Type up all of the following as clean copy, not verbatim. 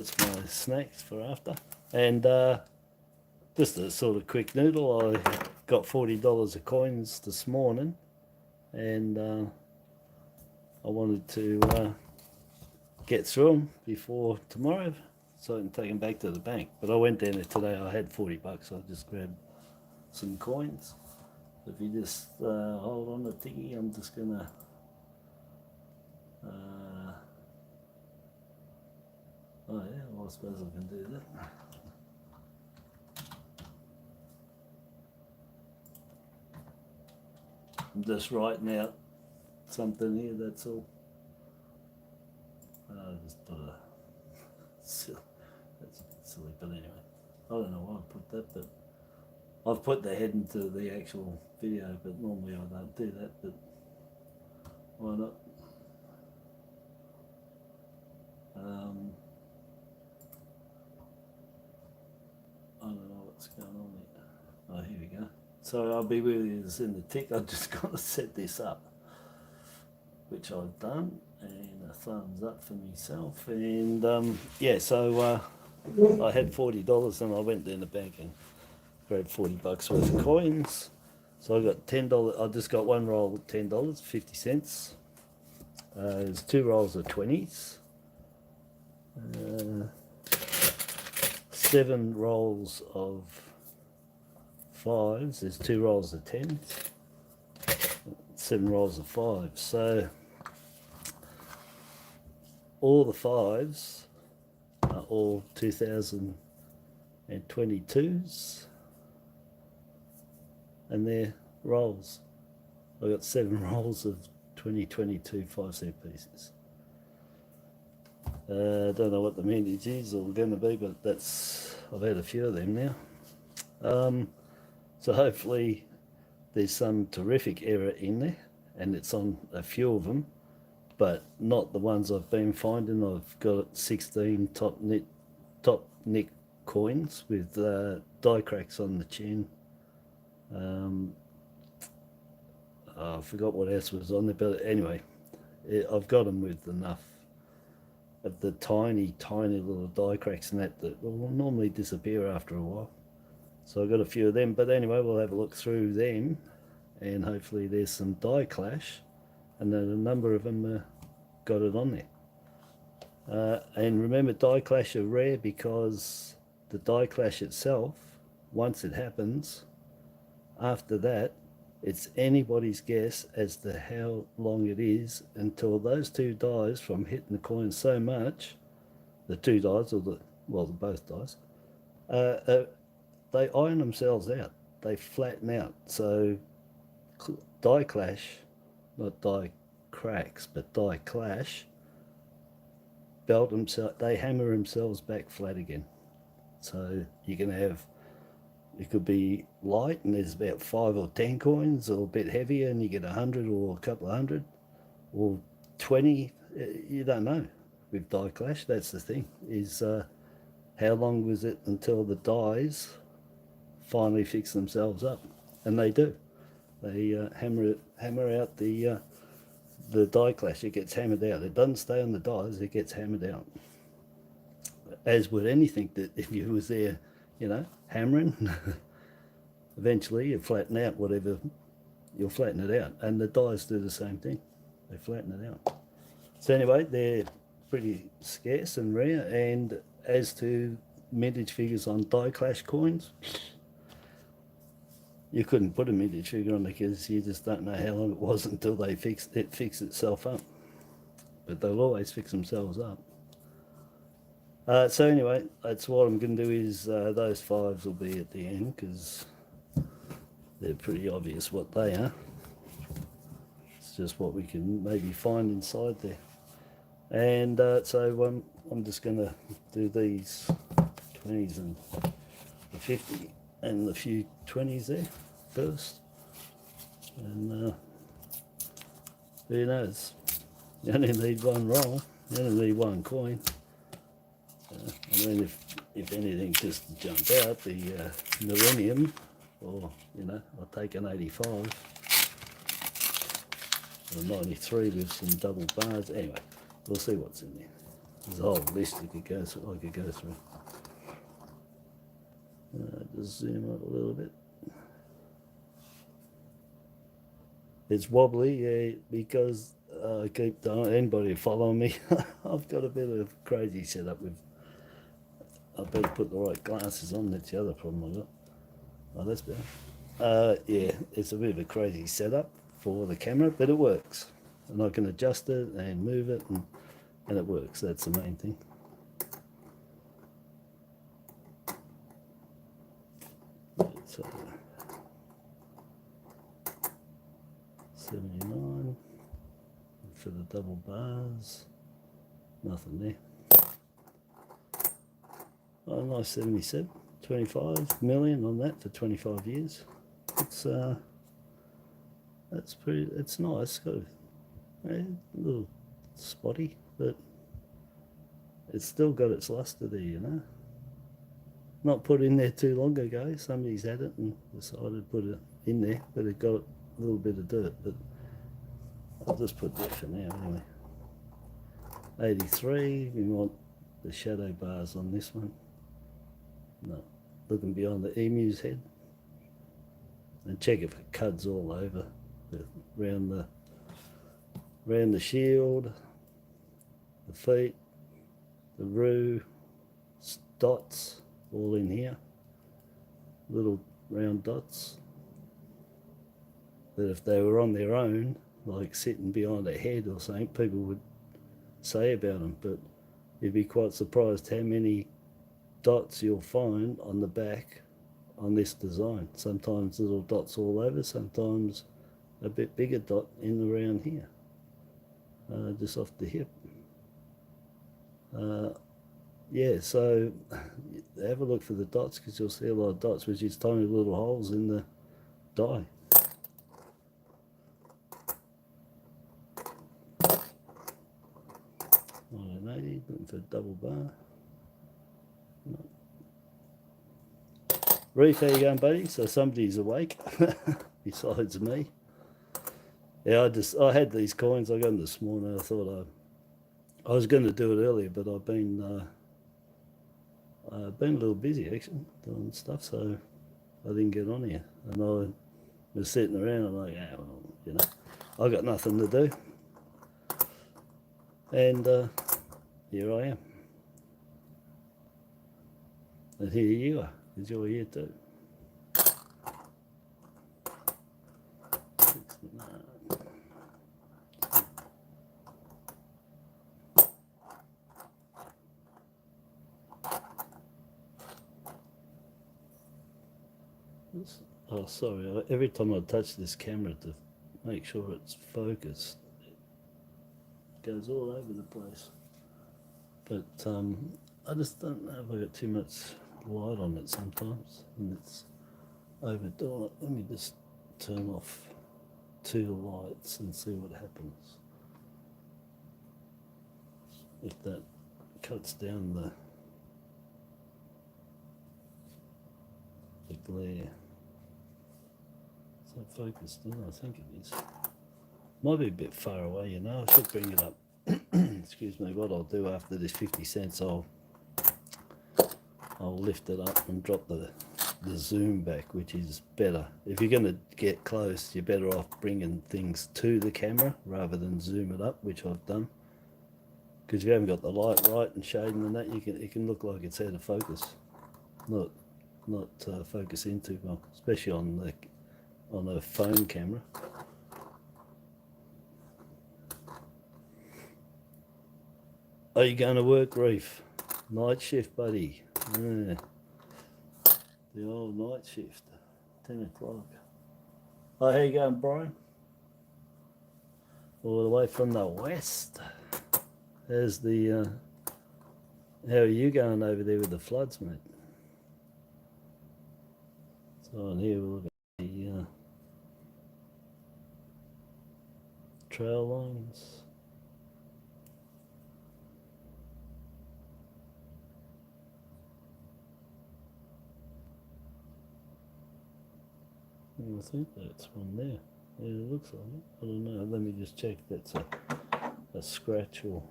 It's my snacks for after. And just a sort of quick noodle. I got $40 of coins this morning, and I wanted to get through them before tomorrow so I can take them back to the bank. But I went down there today, I had 40 bucks, so I just grabbed some coins. If you just hold on a tiggy, I'm just gonna oh yeah, well, I suppose I can do that. I'm just writing out something here, that's all. I just put a silly, that's a bit silly, but anyway, I don't know why I put that, but I've put the head into the actual video, but normally I don't do that, but why not? I don't know what's going on here. Oh, here we go. So I'll be with you in the tick. I've just got to set this up, which I've done, and a thumbs up for myself. And yeah, so I had $40 and I went down the bank and grabbed 40 bucks worth of coins. So I got $10. I just got one roll of $10, 50 cents. There's 2 rolls of 20s. 7 rolls of 5s. There's 2 rolls of 10s. 7 rolls of 5s. So all the 5s are all 2022s, and they're rolls. I got 7 rolls of 2022 5-cent pieces. I don't know what the mintage is or going to be, but that's, I've had a few of them now. So hopefully there's some terrific error in there, and it's on a few of them, but not the ones I've been finding. I've got 16 top nick coins with die cracks on the chin. I forgot what else was on there, but anyway, I've got them with enough of the tiny little die cracks and that will normally disappear after a while. So I've got a few of them, but anyway, we'll have a look through them, and hopefully there's some die clash, and then a number of them got it on there. And remember, die clash are rare because the die clash itself, once it happens, after that, it's anybody's guess as to how long it is until those 2 dies from hitting the coin so much, the 2 dies, or both dies, they iron themselves out, they flatten out. So die clash, not die cracks, but die clash, they hammer themselves back flat again. So you can have, it could be light and there's about 5 or 10 coins, or a bit heavier and you get 100 or a couple of 100 or 20. You don't know with die clash. That's the thing, is how long was it until the dies finally fix themselves up? And they do. They hammer out the die clash. It gets hammered out. It doesn't stay on the dies, it gets hammered out. As with anything, that if you was there, you know, hammering, eventually you flatten out whatever, you'll flatten it out. And the dies do the same thing, they flatten it out. So anyway, they're pretty scarce and rare. And as to mintage figures on die clash coins, you couldn't put a mintage figure on because you just don't know how long it was until they fixed itself up. But they'll always fix themselves up. So anyway, that's what I'm going to do, is those 5s will be at the end because they're pretty obvious what they are. It's just what we can maybe find inside there. And so I'm just going to do these 20s and the 50 and the few 20s there first. And who knows, you only need 1 roll, you only need 1 coin. I mean, if anything just to jump out, the millennium, or, you know, I'll take an 85 or 93 with some double bars. Anyway, we'll see what's in there. There's a whole list you could go through. I could go through. Just zoom up a little bit. It's wobbly, yeah, because I keep anybody following me. I've got a bit of crazy setup with. I better put the right glasses on. That's the other problem I got. Oh, that's better. Yeah, it's a bit of a crazy setup for the camera, but it works, and I can adjust it and move it, and it works. That's the main thing. So 79 for the double bars, nothing there. Oh, nice 77, 25 million on that for 25 years. It's that's pretty. It's nice. It's got a little spotty, but it's still got its luster there, you know. Not put in there too long ago. Somebody's had it and decided to put it in there, but it got a little bit of dirt. But I'll just put that for now anyway. 83. We want the shadow bars on this one. No, looking beyond the emu's head, and check if it cuts all over around the shield, the feet, the roo, dots, all in here, little round dots that if they were on their own, like sitting behind a head or something, people would say about them, but you'd be quite surprised how many dots you'll find on the back on this design. Sometimes little dots all over, sometimes a bit bigger dot in around here, just off the hip. Yeah, so have a look for the dots, because you'll see a lot of dots, which is tiny little holes in the die. Looking for a double bar. No. Reef, how you going, buddy? So somebody's awake besides me. Yeah, I had these coins. I got them this morning. I thought I was going to do it earlier, but I've been a little busy actually doing stuff, so I didn't get on here. And I was sitting around and like, yeah, well, you know, I got nothing to do, and here I am. And here you are, because you're here too. 69. Oh, sorry, every time I touch this camera to make sure it's focused, it goes all over the place. But I just don't know if I got too much light on it sometimes, and it's overdoing it. Let me just turn off 2 lights and see what happens. If that cuts down the glare. Is that focused in? I think it is. Might be a bit far away, you know. I should bring it up. Excuse me. What I'll do after this 50 cents, I'll lift it up and drop the zoom back, which is better. If you're going to get close, you're better off bringing things to the camera rather than zoom it up, which I've done. Because if you haven't got the light right and shading and that, it can look like it's out of focus, not focus into well, especially on a phone camera. Are you going to work, Reef? Night shift, buddy. Yeah. The old night shift, 10 o'clock. Oh, how you going, Brian? All the way from the west. How's the, how are you going over there with the floods, mate? So on here we'll look at the trail lines. I think that's one there. Yeah, it looks like it. I don't know. Let me just check. That's a scratch or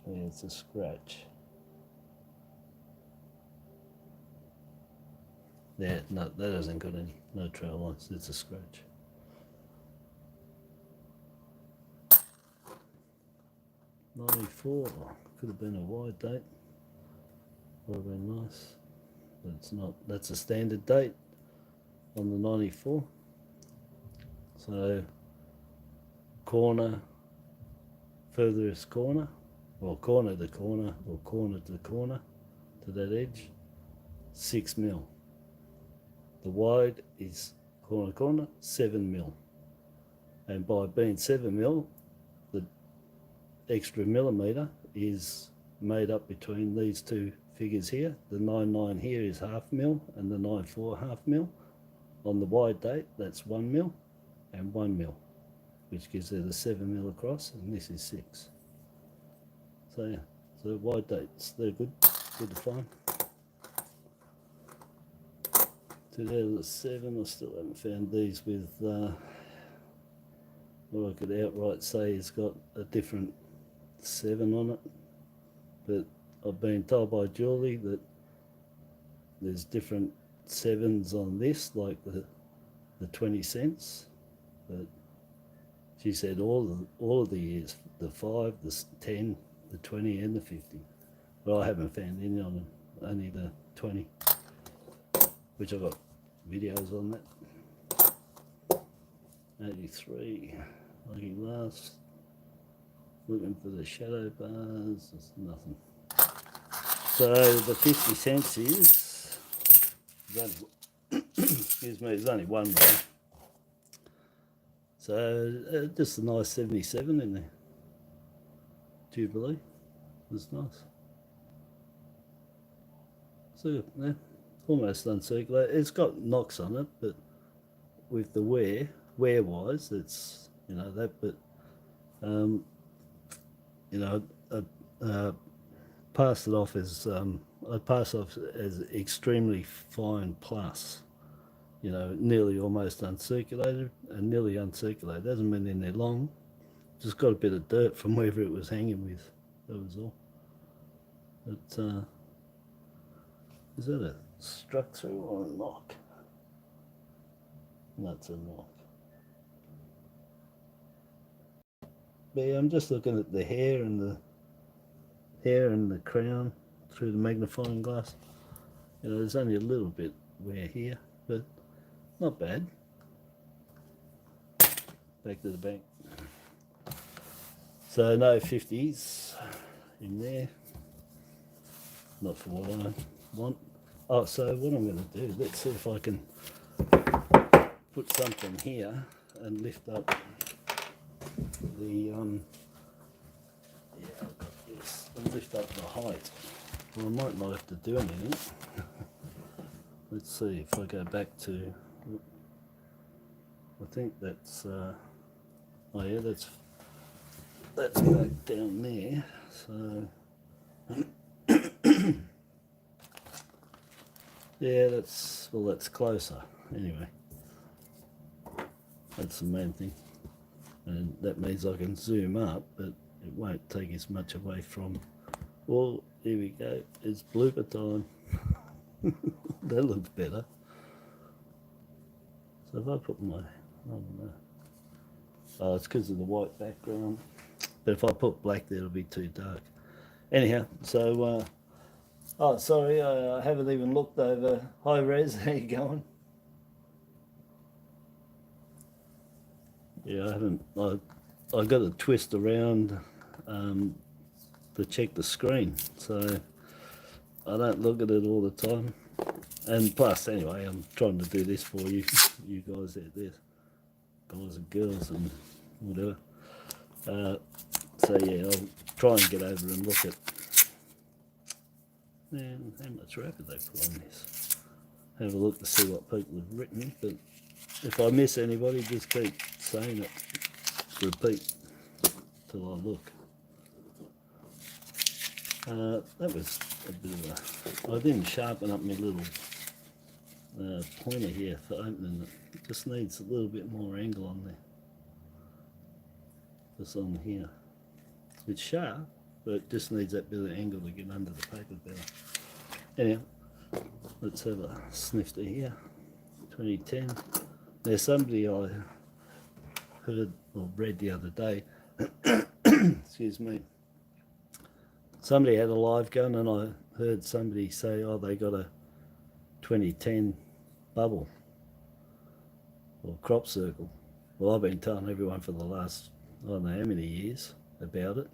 Yeah, it's a scratch. Yeah, no, that hasn't got any, no trail lines, it's a scratch. '94, could have been a wide date, would have been nice, but it's not. That's a standard date on the 94. So corner, furthest corner, or corner to corner, or corner to corner to that edge, 6 mil. The wide is corner to corner, 7 mil. And by being 7 mil, the extra millimetre is made up between these two figures here. The 99 here is half mil, and the 94 half mil. On the wide date, that's 1 mil and 1 mil, which gives it a 7 mil across, and this is 6. So yeah, so wide dates, they're good to find. 2007, I still haven't found these with what I could outright say has got a different 7 on it, but I've been told by Julie that there's different 7s on this, like the 20 cents, but she said all of the years, the 5, the 10, the 20 and the 50, but I haven't found any on them, only the 20, which I've got videos on that. 83, lucky last, looking for the shadow bars, there's nothing. So the 50 cents is, excuse me, there's only one row. So just a nice 77 in there. Jubilee, that's nice. So yeah, almost uncirculated. It's got knocks on it, but with the wear wise, it's, you know, that, but you know, passed it off as I pass off as extremely fine plus, you know, nearly almost uncirculated, and nearly uncirculated hasn't been in there long, just got a bit of dirt from wherever it was hanging with, that was all. But is that a struck through or a knock? That's a knock. But yeah, I'm just looking at the hair and the crown through the magnifying glass. You know, there's only a little bit wear here, but not bad. Back to the bank. So no 50s in there. Not for what I want. Oh, so what I'm going to do, let's see if I can put something here and lift up the yeah, I've got this, and lift up the height. Well, I might not have to do anything. Let's see if I go back to, I think that's oh yeah, that's back down there, so yeah, that's, well, that's closer anyway. That's the main thing, and that means I can zoom up, but it won't take as much away from, well, here we go, it's blooper time. That looks better. So if I put my, I don't know, oh, it's because of the white background, but if I put black there it'll be too dark. Anyhow, so oh, sorry, I haven't even looked over. Hi Rez, how you going? Yeah, I haven't, I got to twist around to check the screen, so I don't look at it all the time. And plus, anyway, I'm trying to do this for you, you guys out there, guys and girls and whatever. So yeah, I'll try and get over and look at, man, how much wrap did they put on this? Have a look to see what people have written, but if I miss anybody, just keep saying it, repeat till I look. That was a bit of a, I didn't sharpen up my little pointer here for opening it. It just needs a little bit more angle on there. Just on here. It's sharp, but it just needs that bit of angle to get under the paper better. Anyhow, let's have a snifter here. 2010. There's somebody I heard or read the other day, excuse me, somebody had a live gun, and I heard somebody say, oh, they got a 2010 bubble or crop circle. Well, I've been telling everyone for the last, I don't know how many years about it,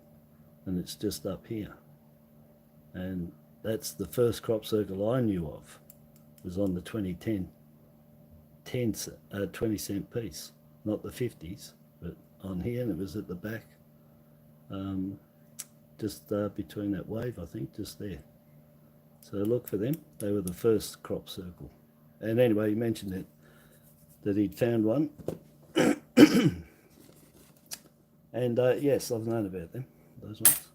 and it's just up here. And that's the first crop circle I knew of, was on the 2010 20 cent piece, not the 50s, but on here, and it was at the back, just between that wave, I think, just there. So look for them. They were the first crop circle. And anyway, he mentioned that he'd found one. And yes, I've known about them, those ones.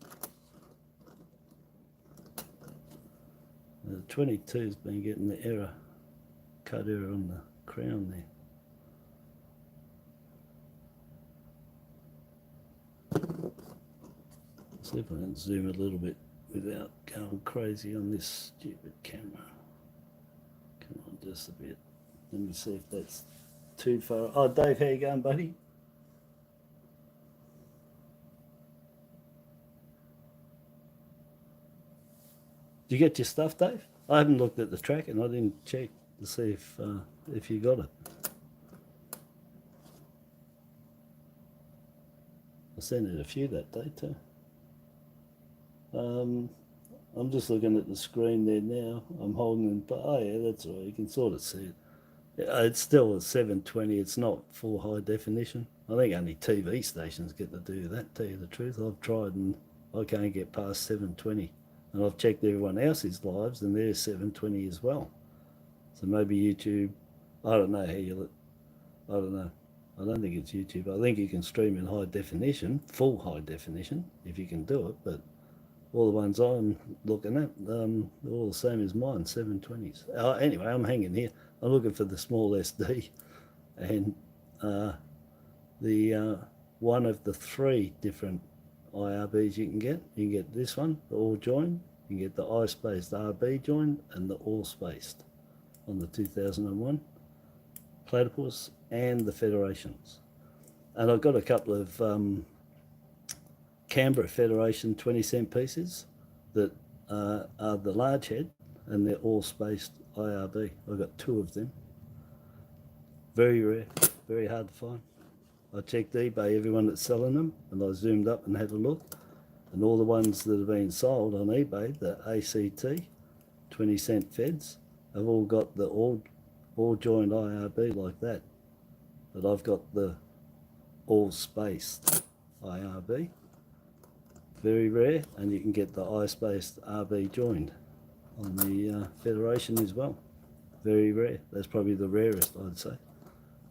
The 22's been getting the error, cut error on the crown there. See if I can zoom a little bit without going crazy on this stupid camera. Come on, just a bit. Let me see if that's too far. Oh, Dave, how you going, buddy? Did you get your stuff, Dave? I haven't looked at the track, and I didn't check to see if you got it. I sent it a few that day too. I'm just looking at the screen there now. I'm holding it, but oh yeah, that's all right. You can sort of see it. It's still a 720. It's not full high definition. I think only TV stations get to do that, tell you the truth. I've tried and I can't get past 720. And I've checked everyone else's lives and they're 720 as well. So maybe YouTube, I don't know how you, I don't know. I don't think it's YouTube. I think you can stream in high definition, full high definition, if you can do it. But all the ones I'm looking at, they're all the same as mine, 720s. Anyway, I'm hanging here. I'm looking for the small SD, and the one of the 3 different IRBs you can get. You can get this one, the all joined. You can get the I-spaced RB joined and the all spaced on the 2001 platypus and the Federations. And I've got a couple of Canberra Federation 20 cent pieces that are the large head, and they're all spaced IRB. I've got 2 of them. Very rare, very hard to find. I checked eBay, everyone that's selling them, and I zoomed up and had a look. And all the ones that have been sold on eBay, the ACT 20 cent feds, have all got the all joined IRB like that. But I've got the all spaced IRB. Very rare, and you can get the I-spaced RB joined on the Federation as well. Very rare. That's probably the rarest, I'd say.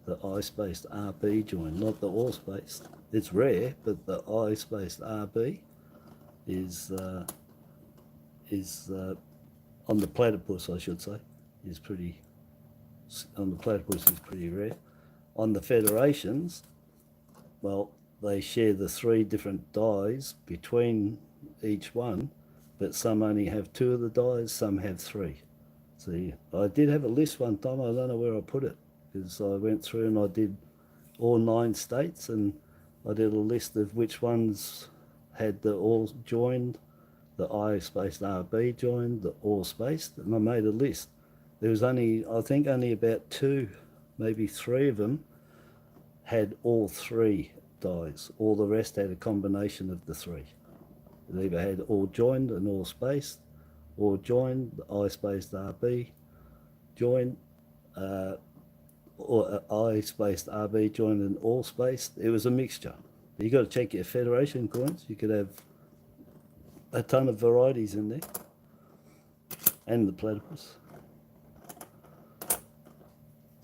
The I-spaced RB join, not the all-spaced. It's rare, but the I-spaced RB is on the platypus, I should say, is pretty. On the platypus is pretty rare. On the Federations, well, they share the 3 different dyes between each one, but some only have 2 of the dyes, some have 3. See, I did have a list one time. I don't know where I put it, because I went through and I did all 9 states, and I did a list of which ones had the all joined, the I-spaced RB joined, the all spaced, and I made a list. There was only, I think only about 2, maybe 3 of them had all 3 dyes. All the rest had a combination of the 3. They either had all joined and all spaced, or joined, the I-spaced RB joined, or I-spaced RB joined and all spaced. It was a mixture. You got to check your Federation coins. You could have a ton of varieties in there, and the platypus.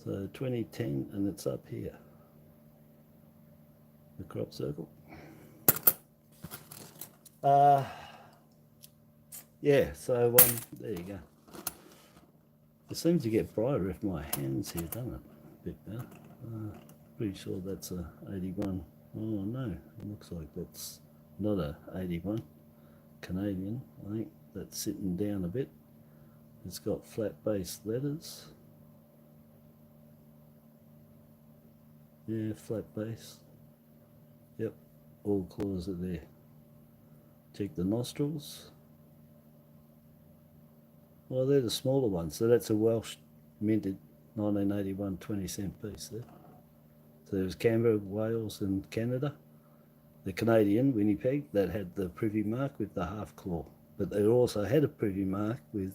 So 2010, and it's up here, the crop circle. Yeah, so there you go. It seems to get brighter if my hand's here, doesn't it? A bit better. Pretty sure that's a 81. Oh no, it looks like that's not a 81. Canadian, I think, that's sitting down a bit. It's got flat base letters. Yeah, flat base. Yep, all claws are there. Check the nostrils. Well, they're the smaller ones. So that's a Welsh minted 1981 20c piece there. So there's Canberra, Wales and Canada. The Canadian Winnipeg, that had the privy mark with the half claw. But they also had a privy mark with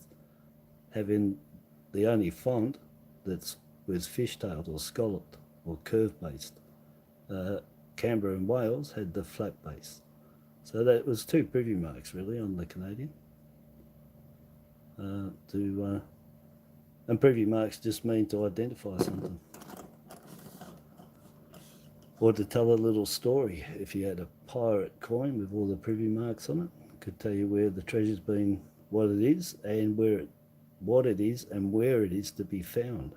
having the only font that was fishtailed or scalloped or curve based. Canberra and Wales had the flat base. So that was two privy marks really on the Canadian. And privy marks just mean to identify something. Or to tell a little story. If you had a pirate coin with all the privy marks on it could tell you where the treasure's been, what it is, and what it is and where it is to be found.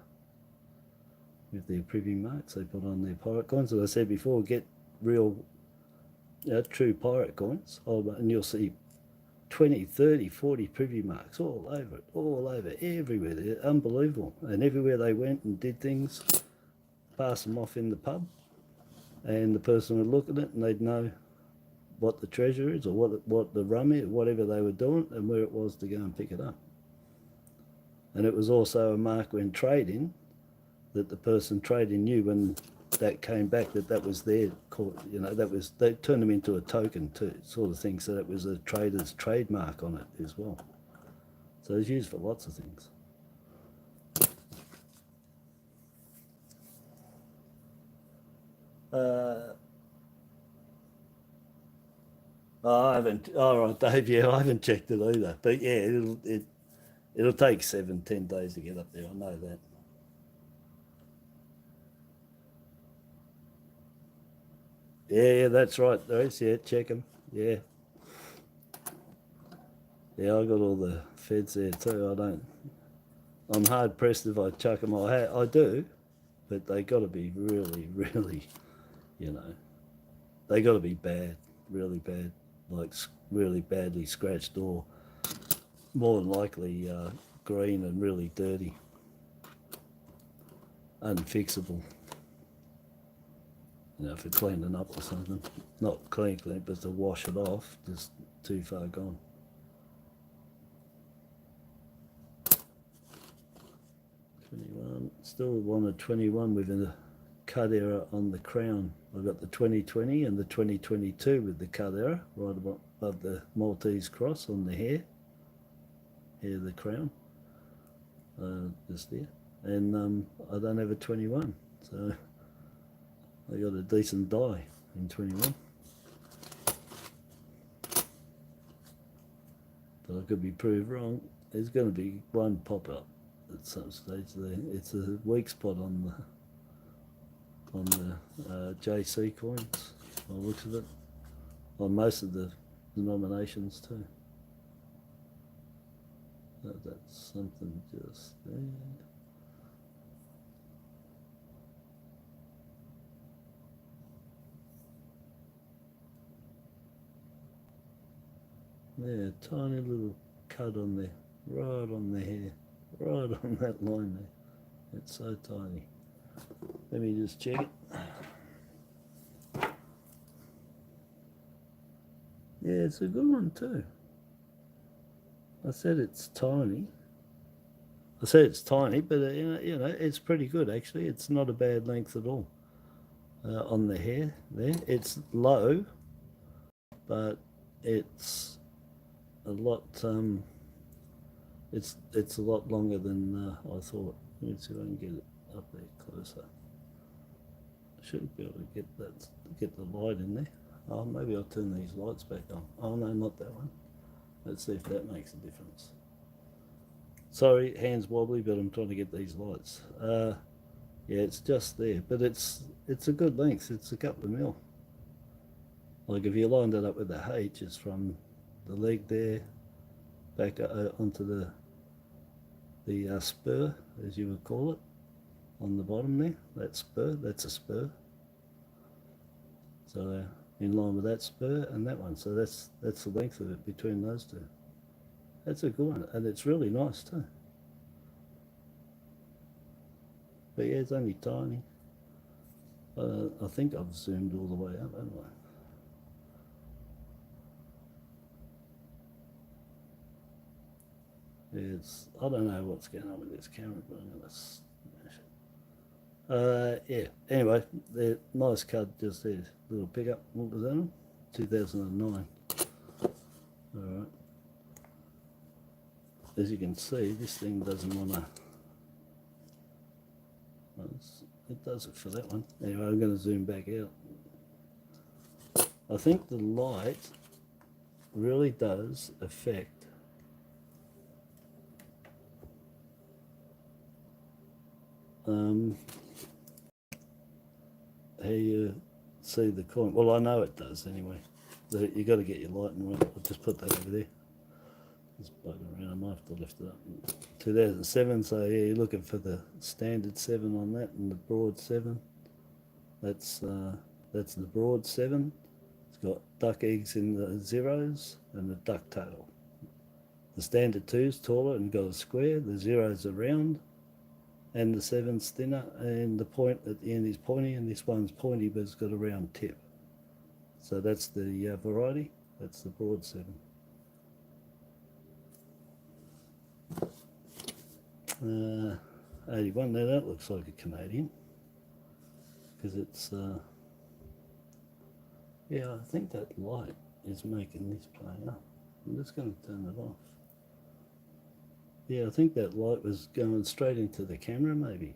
With their privy marks they put on their pirate coins. As I said before, get real, true pirate coins, and you'll see 20, 30, 40 privy marks all over it, all over, everywhere. They're unbelievable. And everywhere they went and did things, pass them off in the pub, and the person would look at it and they'd know what the treasure is or what the rum is, whatever they were doing, and where it was to go and pick it up. And it was also a mark when trading, that the person trading knew when that came back that was their, they turned them into a token too, sort of thing, so that was a trader's trademark on it as well. So it's used for lots of things. I haven't. All right, Dave. Yeah, I haven't checked it either. But yeah, it'll take 7-10 days to get up there. I know that. Yeah, that's right, Darius. Yeah, check them. Yeah. Yeah, I got all the feds there too. I'm hard pressed if I chuck them. I do, but they got to be really, really, they got to be bad, really bad, like really badly scratched, or more than likely green and really dirty, unfixable. For cleaning up or something. Not clean, but to wash it off, just too far gone. Still wanted 21 with a cut error on the crown. I've got the 2020 and the 2022 with the cut error right above the Maltese cross on the hair of the crown, just there. And I don't have a 21, so I got a decent die in 21. But I could be proved wrong. There's going to be one pop up at some stage there. It's a weak spot on the JC coins, by the looks of it, on most of the denominations too. That's something just there. Yeah, tiny little cut on there, right on the hair, right on that line there. It's so tiny. Let me just check it. Yeah, it's a good one too. I said it's tiny. But it's pretty good actually. It's not a bad length at all. On the hair there, it's low, but it's a lot. It's a lot longer than I thought. Let's see if I can get it up there closer. I should be able to get the light in there. Oh, maybe I'll turn these lights back on. Oh no, not that one. Let's see if that makes a difference. Sorry, hands wobbly, but I'm trying to get these lights. Yeah, it's just there, but it's a good length. It's a couple of mil. Like if you lined it up with the H, it's from the leg there back onto the spur, as you would call it, on the bottom there. That spur, that's a spur. So in line with that spur and that one. So that's the length of it between those two. That's a good one, and it's really nice too. But yeah, it's only tiny. I think I've zoomed all the way up, haven't I? I don't know what's going on with this camera, but I'm going to smash it. Yeah, anyway, the nice card just there, little pickup. What was that on? 2009. Alright. As you can see, this thing doesn't want to... It does it for that one. Anyway, I'm going to zoom back out. I think the light really does affect how you see the coin. Well, I know it does anyway. You got to get your lighting right. I'll just put that over there. Just bugging around. I might have to lift it up. 2007. So yeah, you're looking for the standard 7 on that, and the broad 7. That's the broad 7. It's got duck eggs in the zeros and the duck tail. The standard 2's taller and got a square. The zeros are round, and the 7's thinner, and the point at the end is pointy, and this one's pointy but it's got a round tip. So that's the variety. That's the broad 7. 81. Now that looks like a Canadian, because it's yeah, I think that light is making this play up. I'm just going to turn it off. Yeah, I think that light was going straight into the camera, maybe.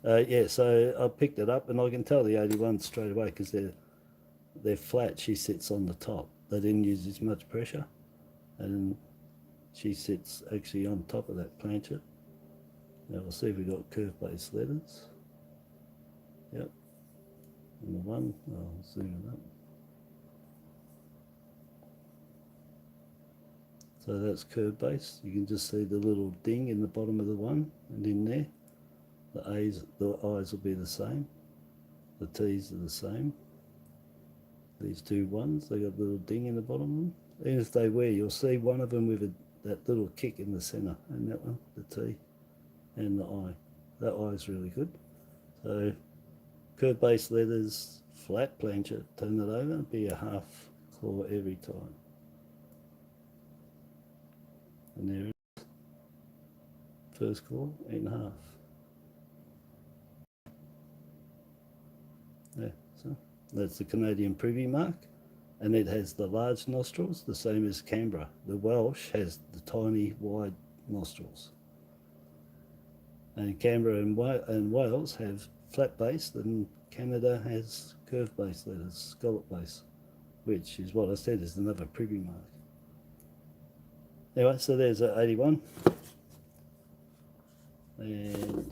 Yeah, so I picked it up, and I can tell the 81 straight away because they're flat. She sits on the top. They didn't use as much pressure, and she sits actually on top of that planchet. Now we'll see if we got curve-based letters. Yep. And the one, I'll zoom it up. So that's curve base. You can just see the little ding in the bottom of the one, and in there, the I's will be the same. The T's are the same. These two ones, they got a little ding in the bottom of them. Even if they wear, you'll see one of them with that little kick in the centre, and that one, the T, and the I. That I is really good. So curve base letters, flat planchet, turn it over, be a half claw every time. And there it is. First claw in half. Yeah, so that's the Canadian privy mark, and it has the large nostrils, the same as Canberra. The Welsh has the tiny wide nostrils, and Canberra and Wales have flat based, and Canada has curved base letters, scallop base, which is what I said is another privy mark. Anyway, so there's a 81, and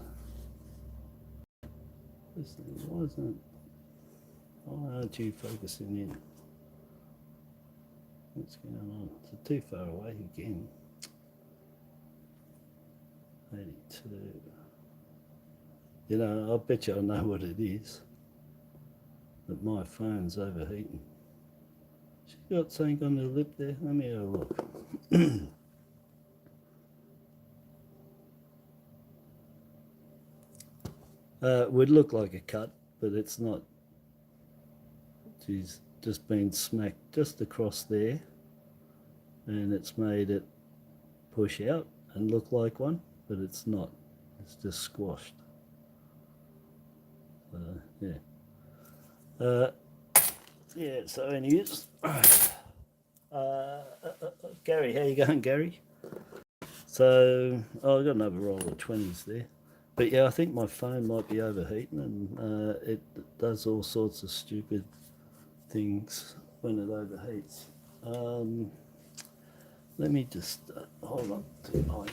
this thing, why aren't you focusing in? What's going on? It's too far away again. 82. You know, I bet you I know what it is. But my phone's overheating. She got something on her lip there. Let me have a look. Would look like a cut, but it's not. She's just been smacked just across there, and it's made it push out and look like one, but it's not. It's just squashed. Yeah. Yeah, so anyways, Gary, how you going, Gary? So, I've got another roll of 20s there. But yeah, I think my phone might be overheating, and it does all sorts of stupid things when it overheats. Let me just hold on to my...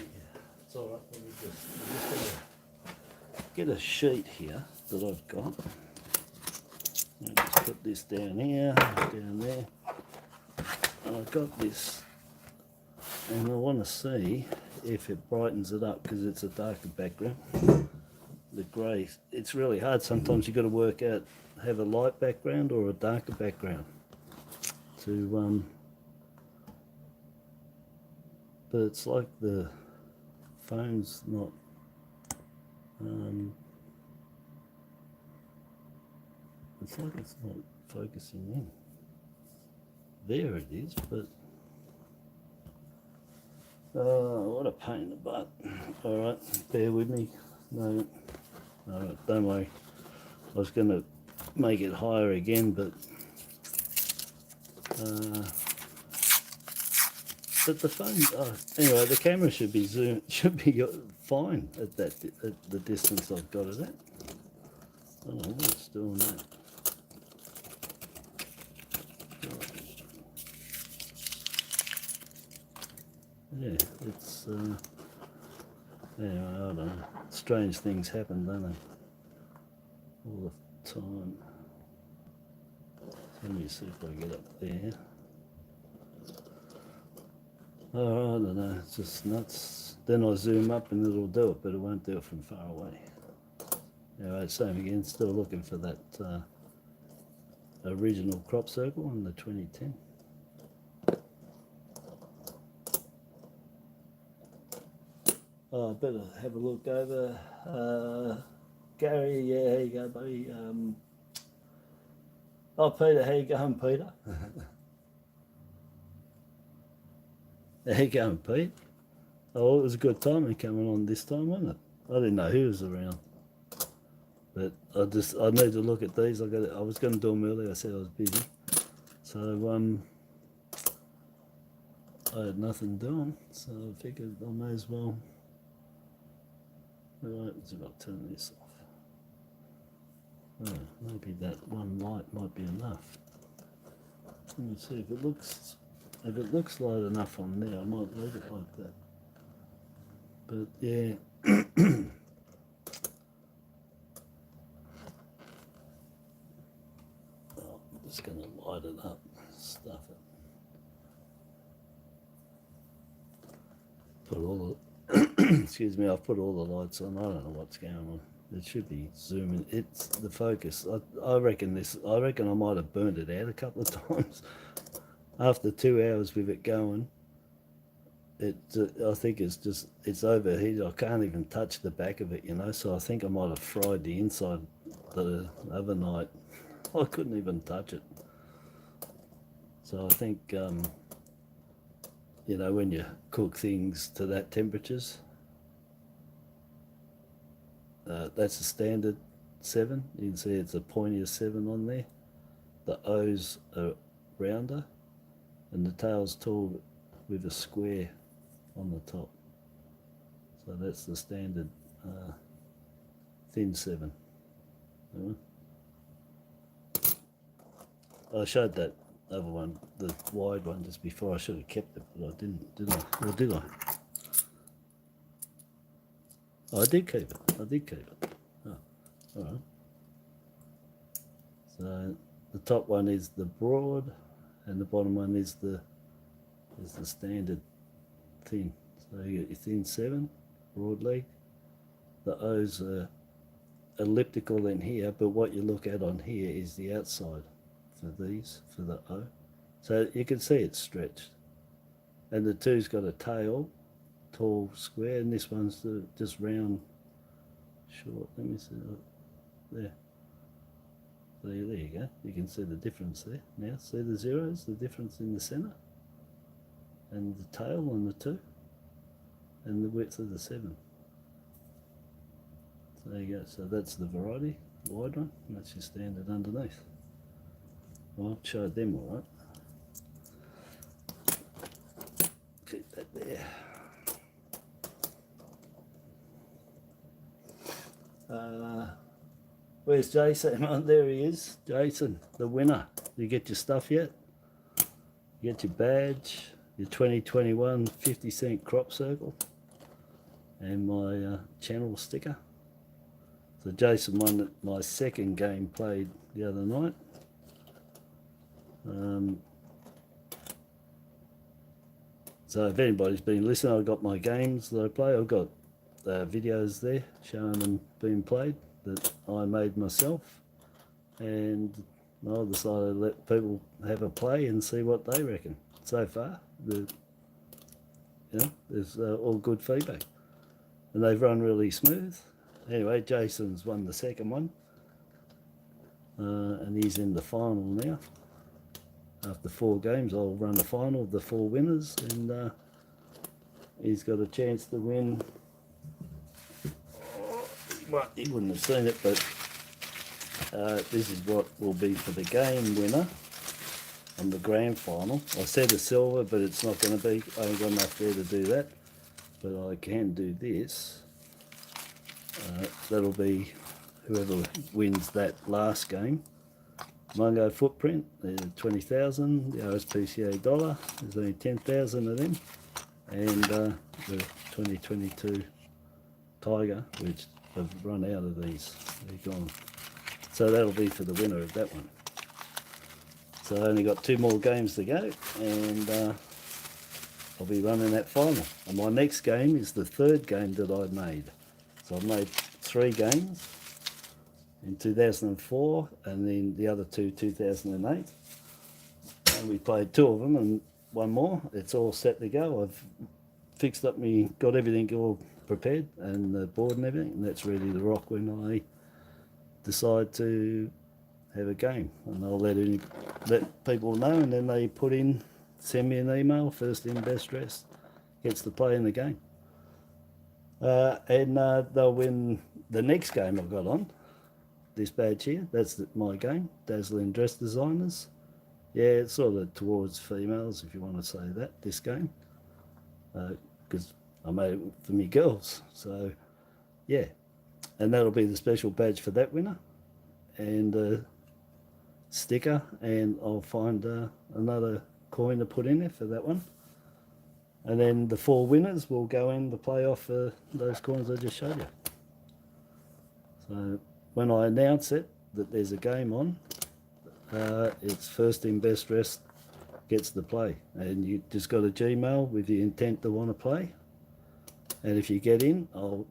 It's all right, let me just get a sheet here that I've got. I'll just put this down here, down there. And I've got this, and I want to see if it brightens it up because it's a darker background. The grey, it's really hard sometimes. You've got to work out have a light background or a darker background to but it's like the phone's not it's like it's not focusing in. There it is, but what a pain in the butt. Alright, bear with me. No, alright, don't worry. I was going to make it higher again, but the phone, anyway, the camera should be fine at the distance I've got it at. I don't know what's doing that. Yeah, it's anyway, I don't know. Strange things happen, don't they? All the time. Let me see if I get up there. Oh, I don't know, it's just nuts. Then I zoom up and it'll do it, but it won't do it from far away. Anyway, same again, still looking for that original crop circle in the 2010. Oh, I better have a look over. Gary, yeah, how you go, buddy? Oh, Peter, how you going, Peter? How you going, Pete? Oh, it was a good time coming on this time, wasn't it? I didn't know who was around, but I need to look at these. I was going to do them earlier. I said I was busy, so I had nothing doing, so I figured I may as well. Right, so I'll turn this off. Oh, maybe that one light might be enough. Let me see if it looks light enough on there. I might leave it like that. But yeah. Oh, I'm just going to light it up, stuff it. Put all the excuse me, I've put all the lights on. I don't know what's going on. It should be zooming. It's the focus. I reckon I might have burned it out a couple of times. After 2 hours with it going, I think it's overheated. I can't even touch the back of it, you know. So I think I might have fried the inside the other night. I couldn't even touch it. So I think you know, when you cook things to that temperatures, that's a standard 7. You can see it's a pointier 7 on there. The O's are rounder, and the tail's tall with a square on the top. So that's the standard thin 7. I showed that other one, the wide one, just before. I should have kept it, but I didn't, did I? Or did I? Oh, I did keep it. I did keep it. Oh, all right. So the top one is the broad, and the bottom one is the standard thin. So you get your thin 7, broad leg. The O's are elliptical in here, but what you look at on here is the outside for these, for the O. So you can see it's stretched. And the 2's got a tail, tall, square, and this one's just round, short. Let me see that. There. There you go. You can see the difference there. Now, see the zeros, the difference in the center, and the tail on the 2, and the width of the 7. So there you go. So that's the variety, wide one, and that's your standard underneath. Well, I've showed them all right. Keep that there. Where's Jason? Oh, there he is. Jason, the winner. You get your stuff yet? You get your badge, your 2021 50c crop circle, and my channel sticker. So Jason won my second game played the other night. So if anybody's been listening, I've got my games that I play. I've got videos there showing them being played that I made myself and I decided to let people have a play and see what they reckon. So far, there's all good feedback, and they've run really smooth. Anyway, Jason's won the second one, and he's in the final now. After 4 games, I'll run the final of the 4 winners, and he's got a chance to win. Well, he wouldn't have seen it, but this is what will be for the game winner on the grand final. I said a silver, but it's not going to be. I ain't got enough there to do that, but I can do this. That'll be whoever wins that last game. Mungo footprint, there's 20,000. The Australiacoinnoodlingvideos dollar, there's only 10,000 of them, and the 2022 Tiger, which have run out of these. They're gone. So that'll be for the winner of that one. So I only got 2 more games to go, and I'll be running that final. And my next game is the 3rd game that I made. So I've made 3 games in 2004, and then the other 2 2008. And we played 2 of them and 1 more. It's all set to go. I've fixed up got everything all prepared, and the board and everything, and that's ready to rock when I decide to have a game. And I'll let people know, and then they send me an email, first in, best dressed, gets to play in the game. And they'll win the next game I've got on, this badge here. That's my game, Dazzling Dress Designers. Yeah, it's sort of towards females, if you want to say that, this game. Because I made it for me girls. So, yeah. And that'll be the special badge for that winner. And a sticker, and I'll find another coin to put in there for that one. And then the 4 winners will go in the playoff for those coins I just showed you. So when I announce it, that there's a game on, it's first in, best dressed gets to play. And you just got a Gmail with the intent to want to play. And if you get in, I'll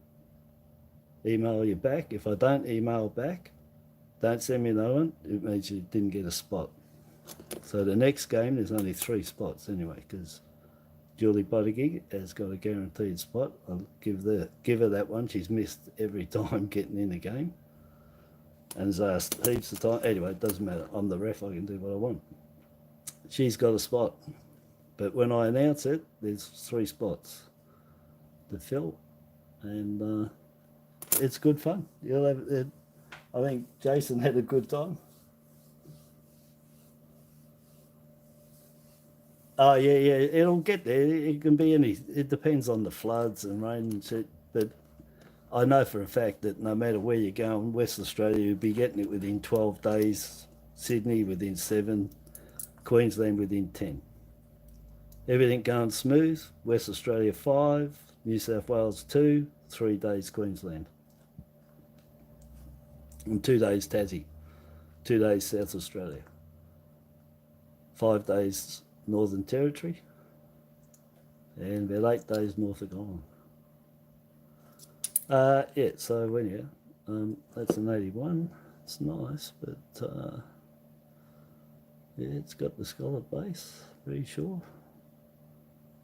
email you back. If I don't email back, don't send me another one. It means you didn't get a spot. So the next game, there's only 3 spots anyway, because Julie Buttigieg has got a guaranteed spot. I'll give her that one. She's missed every time getting in a game, and has asked heaps of time. Anyway, it doesn't matter. I'm the ref. I can do what I want. She's got a spot, but when I announce it, there's 3 spots to fill, and it's good fun. You'll have it. I think Jason had a good time. Oh yeah, it'll get there. It can be it depends on the floods and rain and shit, but I know for a fact that no matter where you're going, West Australia, you'll be getting it within 12 days, Sydney within 7, Queensland within 10. Everything going smooth, West Australia 5, New South Wales 2, 3 days Queensland. And 2 days Tassie, 2 days South Australia, 5 days Northern Territory, and about 8 days Norfolk Island. Yeah, so when that's an 81. It's nice, but yeah, it's got the scallop base, pretty sure.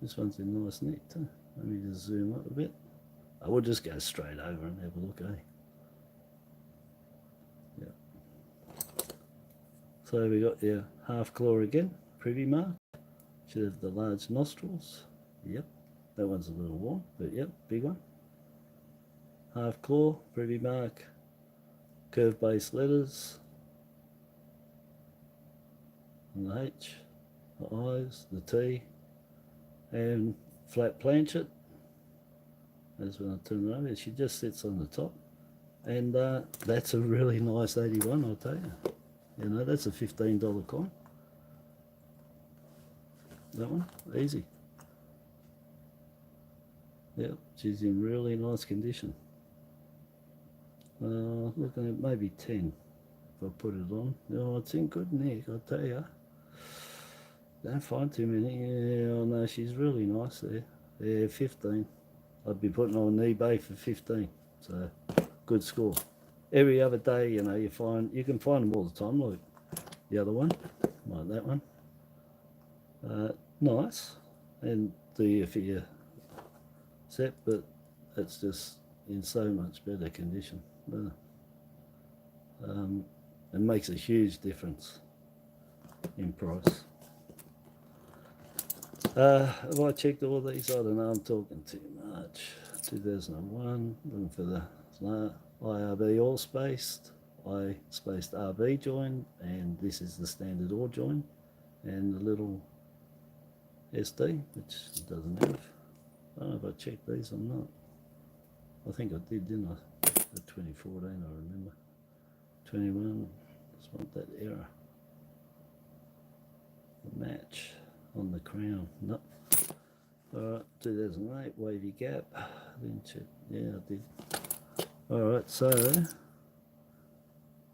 This one's in nice neck too. Let me just zoom up a bit. I will just go straight over and have a look, eh? Yeah. So we got your half claw again, privy mark. Should have the large nostrils. Yep, that one's a little warm, but yep, big one. Half claw, privy mark, curved base letters, and the H, the I's, the T, and flat planchet. That's when I turn it over. She just sits on the top, and that's a really nice 81, I'll tell you. You know, that's a $15 coin. That one, easy. Yep, she's in really nice condition. Looking at maybe 10 if I put it on. Oh, it's in good nick, I'll tell you. Don't find too many. Yeah, oh no, she's really nice there. Yeah, 15. I'd be putting on eBay for 15. So, good score. every other day, you know, you can find them all the time, like the other one, like that one. Nice, and the for your set, but it's just in so much better condition. It makes a huge difference in price. Have I checked all these? I don't know, I'm talking too much. 2001, looking for the IRB all spaced, I spaced RB join, and this is the standard all join, and the little SD, which it doesn't have. I don't know if I checked these or not. I think I did, didn't I? The 2014, I remember. 21, just want that error. The match on the crown, nope. Alright, 2008, wavy gap. Didn't check, yeah, I did. Alright, so,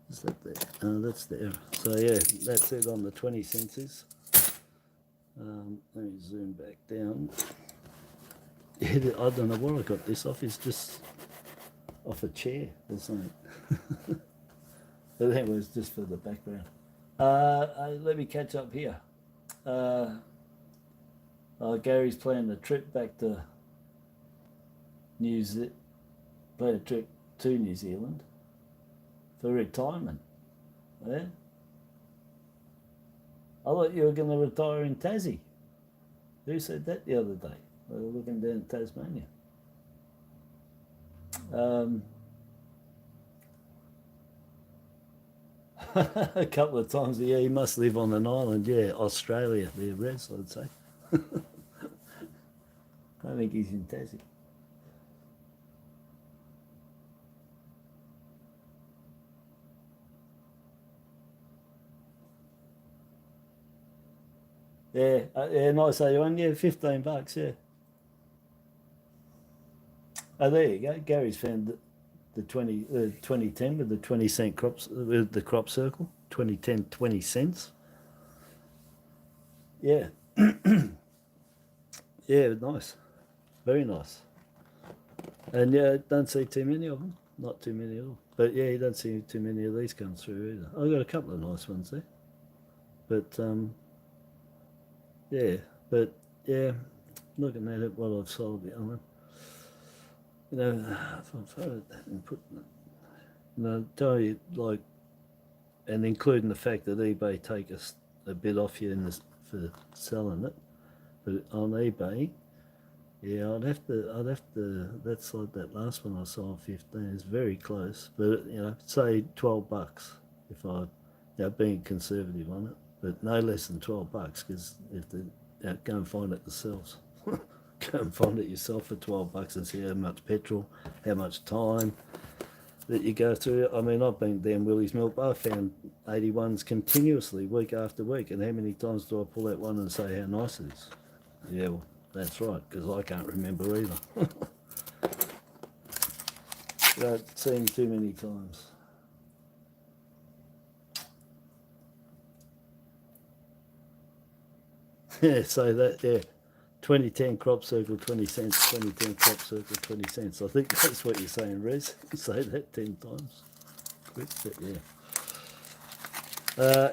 is that there? Oh, that's the error. So yeah, that's it on the 20 cents. Let me zoom back down. Yeah, I don't know where I got this off. It's just off a chair or something. But that was just for the background. Let me catch up here. Gary's planning a trip back to New Zealand for retirement. Yeah? I thought you were going to retire in Tassie. Who said that the other day? We were looking down in Tasmania. A couple of times, yeah, he must live on an island, yeah, Australia, there, Res, I'd say. I think he's in Tassie. Yeah, nice A1, yeah, $15, yeah. Oh, there you go. Gary's found the 2010 with the 20-cent crops, with the crop circle. 2010, 20 cents. Yeah. Yeah, nice. Very nice. And yeah, don't see too many of them. Not too many at all. But yeah, you don't see too many of these come through either. I've got a couple of nice ones there. But yeah, looking at it while I've sold the other one. You know, if I followed that and put, you know, tell you like, and including the fact that eBay take a bit off you in this for selling it, but on eBay, yeah, I'd have to. That's like that last one I sold 15. It's very close, but you know, say $12 if I, you know, being conservative on it, but no less than $12 because if they, you know, go and find it yourselves. Go and find it yourself for $12 and see how much petrol, how much time that you go through. I mean, I've been down Willie's Milk Bar, found 81s continuously, week after week, and how many times do I pull out one and say how nice it is? Yeah, well, that's right, because I can't remember either. I've seen too many times. Yeah, so that, yeah. 2010 crop circle 20 cents, 2010 crop circle 20 cents. I think that's what you're saying, Rez. Say that 10 times. Quick, but yeah.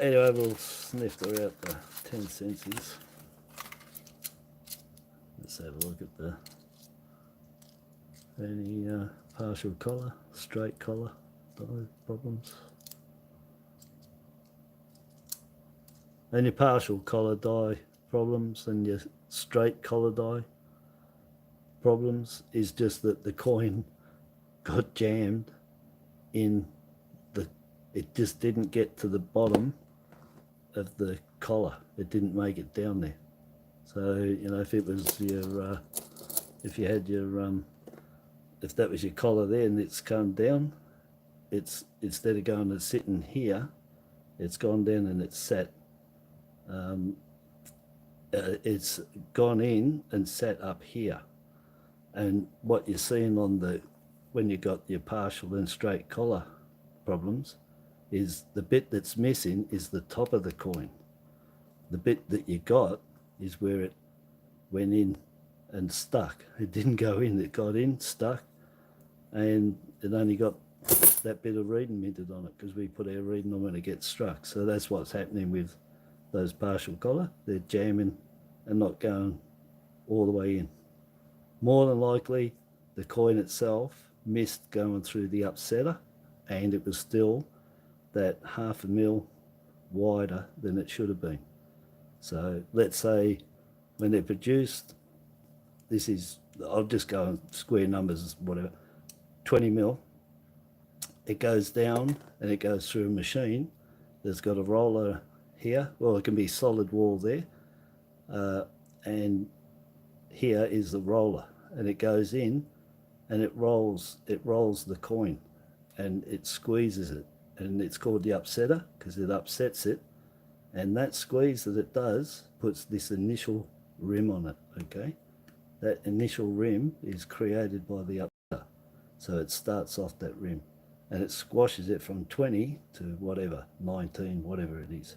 Anyway, we'll sniff her out the 10 centsies. Let's have a look at the any partial collar, straight collar problems. Any partial collar die problems and your straight collar die problems is just that the coin got jammed in the, it just didn't get to the bottom of the collar. It didn't make it down there. So, you know, if it was your, if you had your, if that was your collar there and it's come down, it's, instead of going and sitting here, it's gone down and it's sat, it's gone in and sat up here. And what you're seeing on the, when you got your partial and straight collar problems, is the bit that's missing is the top of the coin. The bit that you got is where it went in and stuck. It didn't go in, it got in, stuck, and it only got that bit of reading minted on it, because we put our reading on when it gets struck. So that's what's happening with those partial collar. They're jamming and not going all the way in. More than likely, the coin itself missed going through the upsetter, and it was still that 1/2 mil wider than it should have been. So let's say when they're produced, this is, I'll just go on square numbers, whatever, 20 mil, it goes down and it goes through a machine that's got a roller here. Well, it can be solid wall there, and here is the roller, and it goes in and it rolls the coin and it squeezes it, and it's called the upsetter because it upsets it, and that squeeze that it does puts this initial rim on it. Okay, that initial rim is created by the upsetter, so it starts off that rim and it squashes it from 20 to whatever, 19, whatever it is,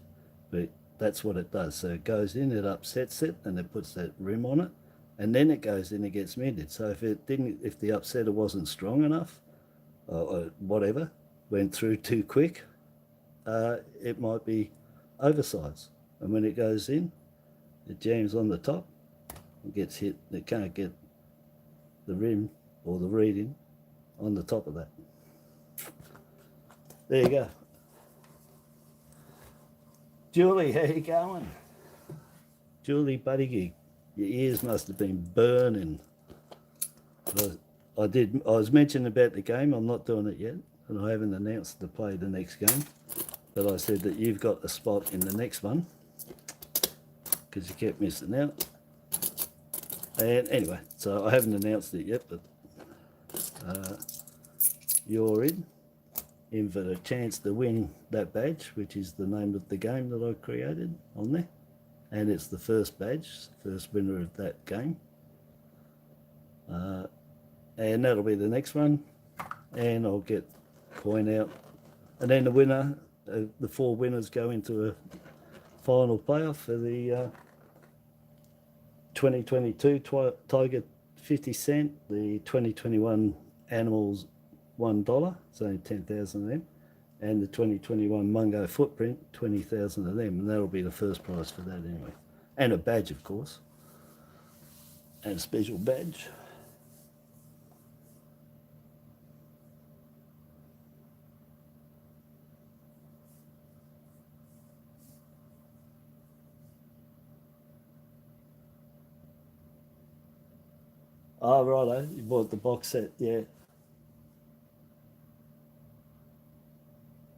but that's what it does. So it goes in, it upsets it, and it puts that rim on it, and then it goes in and gets minted. So if the upsetter wasn't strong enough, or whatever, went through too quick, it might be oversized, and when it goes in, it jams on the top, it gets hit, it can't get the rim or the reading on the top of that. There you go. Julie, how you going? Julie Buddygig, your ears must have been burning. I was mentioning about the game. I'm not doing it yet, and I haven't announced to play the next game, but I said that you've got a spot in the next one because you kept missing out. And anyway, so I haven't announced it yet, but you're in for a chance to win that badge, which is the name of the game that I created on there, and it's the first badge, first winner of that game, and that'll be the next one, and I'll get coin out, and then the winner, the 4 winners go into a final playoff for the 2022 Tiger 50 cent, the 2021 Animals $1, it's only 10,000 of them, and the 2021 Mungo Footprint, 20,000 of them, and that'll be the first prize for that anyway. And a badge, of course, and a special badge. Oh, righto, you bought the box set, yeah.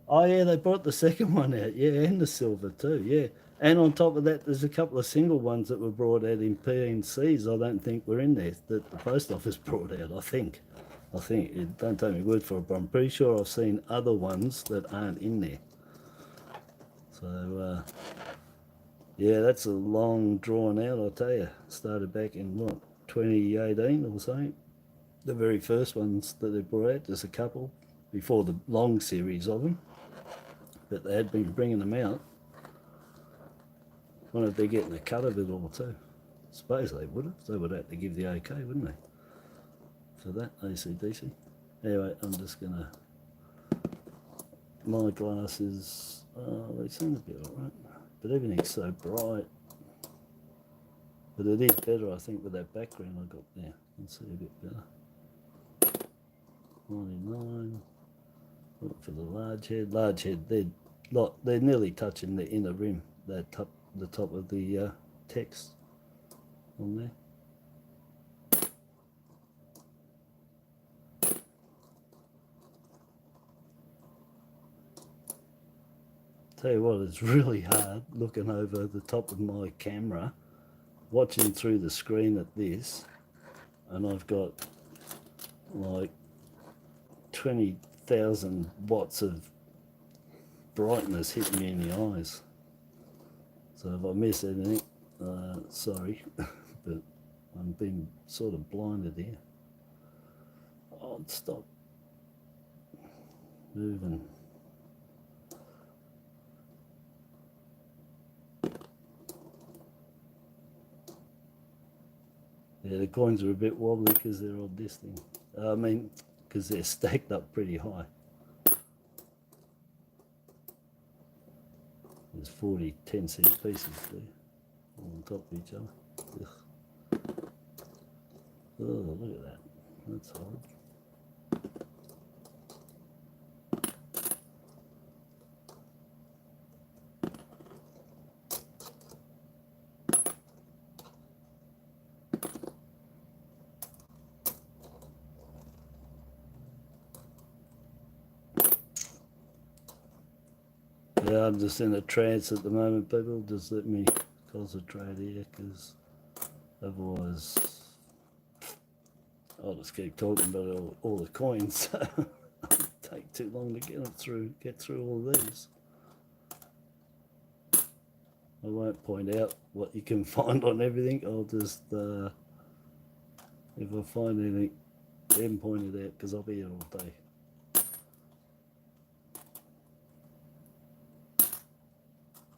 Oh yeah, they brought the second one out, yeah, and the silver too, yeah. And on top of that, there's a couple of single ones that were brought out in PNCs. I don't think were in there, that the post office brought out, I think. Don't take me word for it, but I'm pretty sure I've seen other ones that aren't in there. So, yeah, that's a long drawn out, I'll tell you. Started back in, what, 2018 or something? The very first ones that they brought out, there's a couple before the long series of them, but they had been bringing them out. I wonder if they're getting a cut of it all too. I suppose they would have. They would have to give the okay, wouldn't they? For that, AC/DC. Anyway, I'm just gonna, my glasses, they seem to be alright, but everything's so bright. But it is better, I think, with that background I got there. You can see a bit better. 99. Look for the large head. Large head, they're nearly touching the inner rim, the top of the text on there. Tell you what, it's really hard looking over the top of my camera, watching through the screen at this, and I've got like 20,000 watts of brightness hitting me in the eyes. So if I miss anything, sorry, but I'm being sort of blinded here. Oh, stop moving. Yeah, the coins are a bit wobbly because they're on this thing. I mean, because they're stacked up pretty high. There's 40 10-cent pieces there, all on top of each other. Ugh. Oh, look at that. That's hard. Yeah, I'm just in a trance at the moment, people. Just let me concentrate here, because otherwise I'll just keep talking about all the coins. It'll take too long to get through all these. I won't point out what you can find on everything. I'll just, if I find anything, then point it out, because I'll be here all day.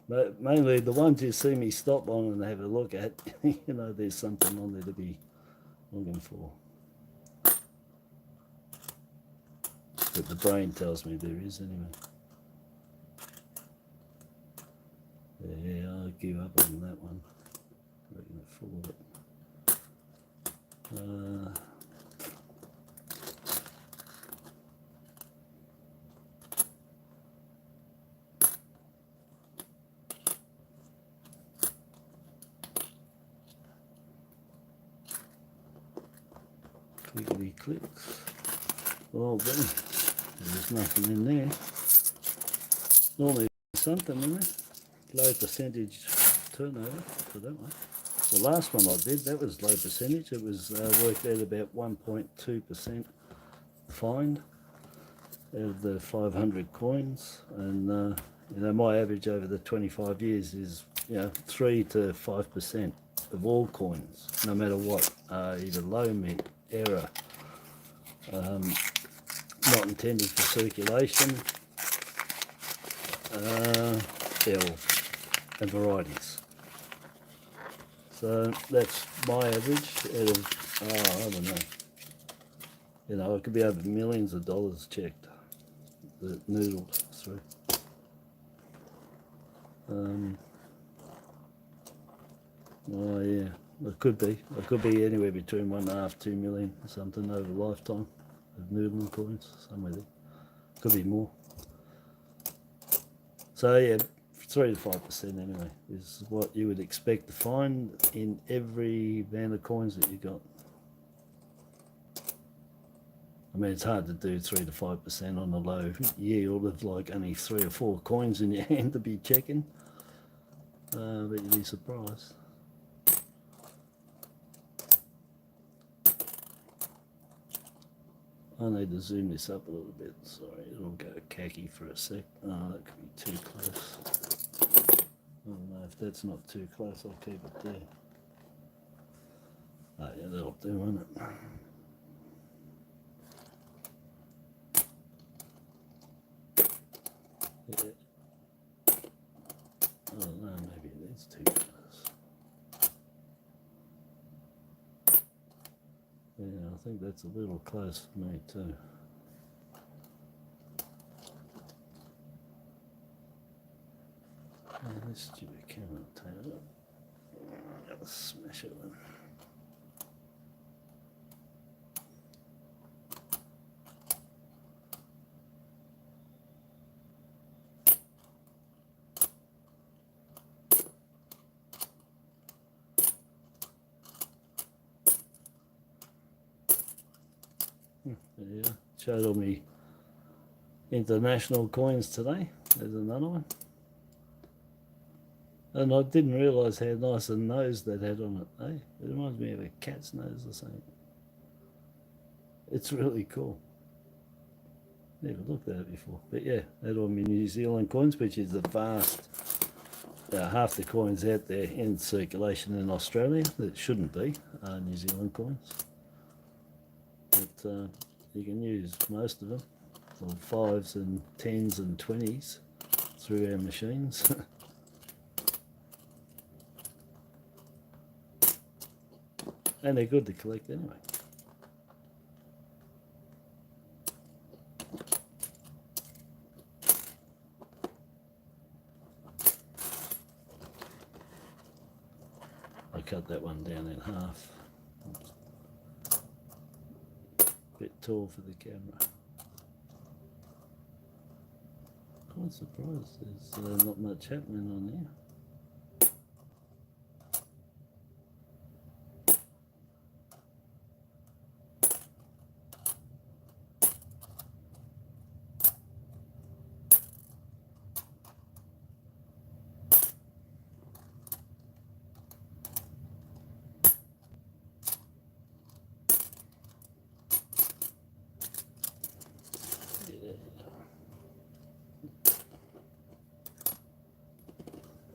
But mainly the ones you see me stop on and have a look at, you know, there's something on there to be looking for. But the brain tells me there is anyway. Yeah, I'll give up on that one. I reckon it's full of it. Clickety clicks. Oh, there's nothing in there. Normally there's something in there. Low percentage turnover for that one. The last one I did, that was low percentage. It was worked out about 1.2% find out of the 500 coins, and you know, my average over the 25 years is, you know, 3 to 5% of all coins, no matter what, either low, mid, error, not intended for circulation, and varieties. So that's my average out of, I don't know, you know, it could be over millions of dollars checked that noodled through. Oh yeah, it could be anywhere between 1.5 to 2 million or something over a lifetime of noodling coins, somewhere there. Could be more. So yeah, 3 to 5% anyway is what you would expect to find in every band of coins that you got. I mean, it's hard to do 3 to 5% on a low yield of like only 3 or 4 coins in your hand to be checking, but you'd be surprised. I need to zoom this up a little bit. Sorry, it'll go khaki for a sec. Oh, that could be too close. I don't know if that's not too close, I'll keep it there. Oh yeah, that'll do, won't it? Yeah. Oh no, maybe it is too close. Yeah, I think that's a little close for me too. Oh, this stupid camera, turn it up. I'm gonna smash it then. Yeah, showed all me international coins today. There's another one. And I didn't realise how nice a nose that had on it, eh? It reminds me of a cat's nose or something. It's really cool. Never looked at it before. But yeah, that all my New Zealand coins, which is the vast, half the coins out there in circulation in Australia that shouldn't be New Zealand coins. But you can use most of them, or 5s and 10s and 20s through our machines. And they're good to collect anyway. cut that one down in half. Bit tall for the camera. Quite surprised there's not much happening on here.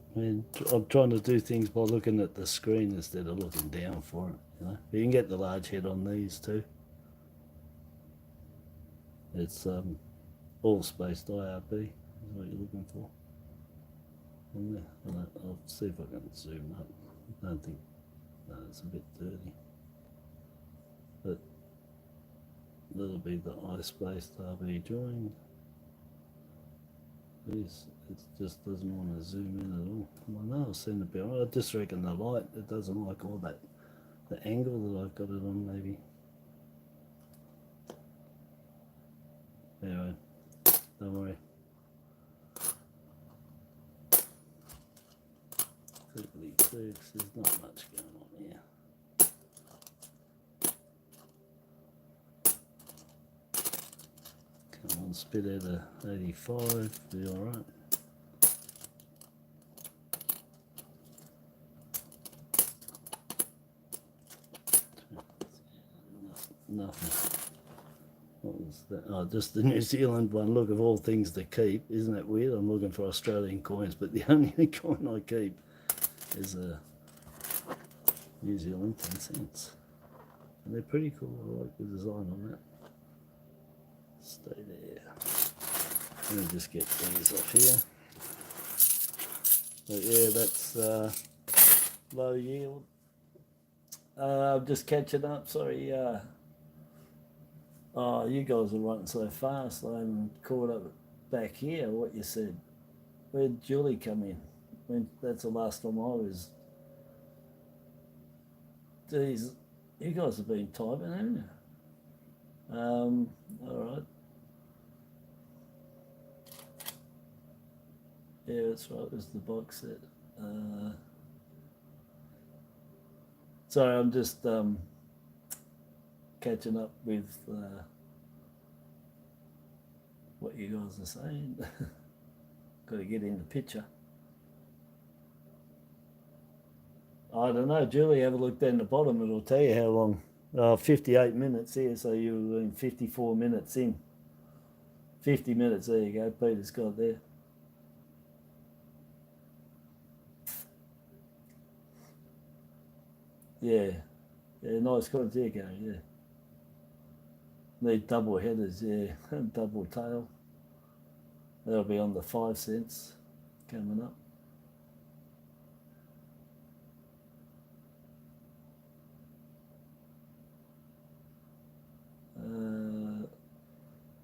I mean, I'm trying to do things by looking at the screen instead of looking down for it, you know. You can get the large head on these too. It's all spaced IRP is what you're looking for. On there. I'll see if I can zoom up. I don't think, no, it's a bit dirty. But that'll be the I-spaced RB join. It just doesn't want to zoom in at all. I know I've seen it before. I just reckon the light, it doesn't like all that, the angle that I've got it on maybe. Anyway, don't worry. 36, there's not much going on here. Come on, spit out a 85, be alright. Nothing. What was that? Oh, just the New Zealand one. Look, of all things to keep. Isn't that weird? I'm looking for Australian coins, but the only coin I keep is a New Zealand 10 cents. And they're pretty cool. I like the design on that. Stay there. Let me just get these off here. But yeah, that's low yield. I'm just catching up. Sorry. Oh, you guys are running so fast. I haven't caught up back here. What you said. Where'd Julie come in? That's the last time I was. Geez, you guys have been typing, haven't you? All right. Yeah, that's right. It was the box set. Sorry, I'm just catching up with what you guys are saying. Got to get in the picture. I don't know, Julie, have a look down the bottom. It'll tell you how long. 58 minutes here, so you're in 54 minutes in. 50 minutes, there you go. Peter's got there. Yeah, nice coins there, Gary, yeah. Need double headers, yeah, double tail. That'll be on the 5 cents coming up.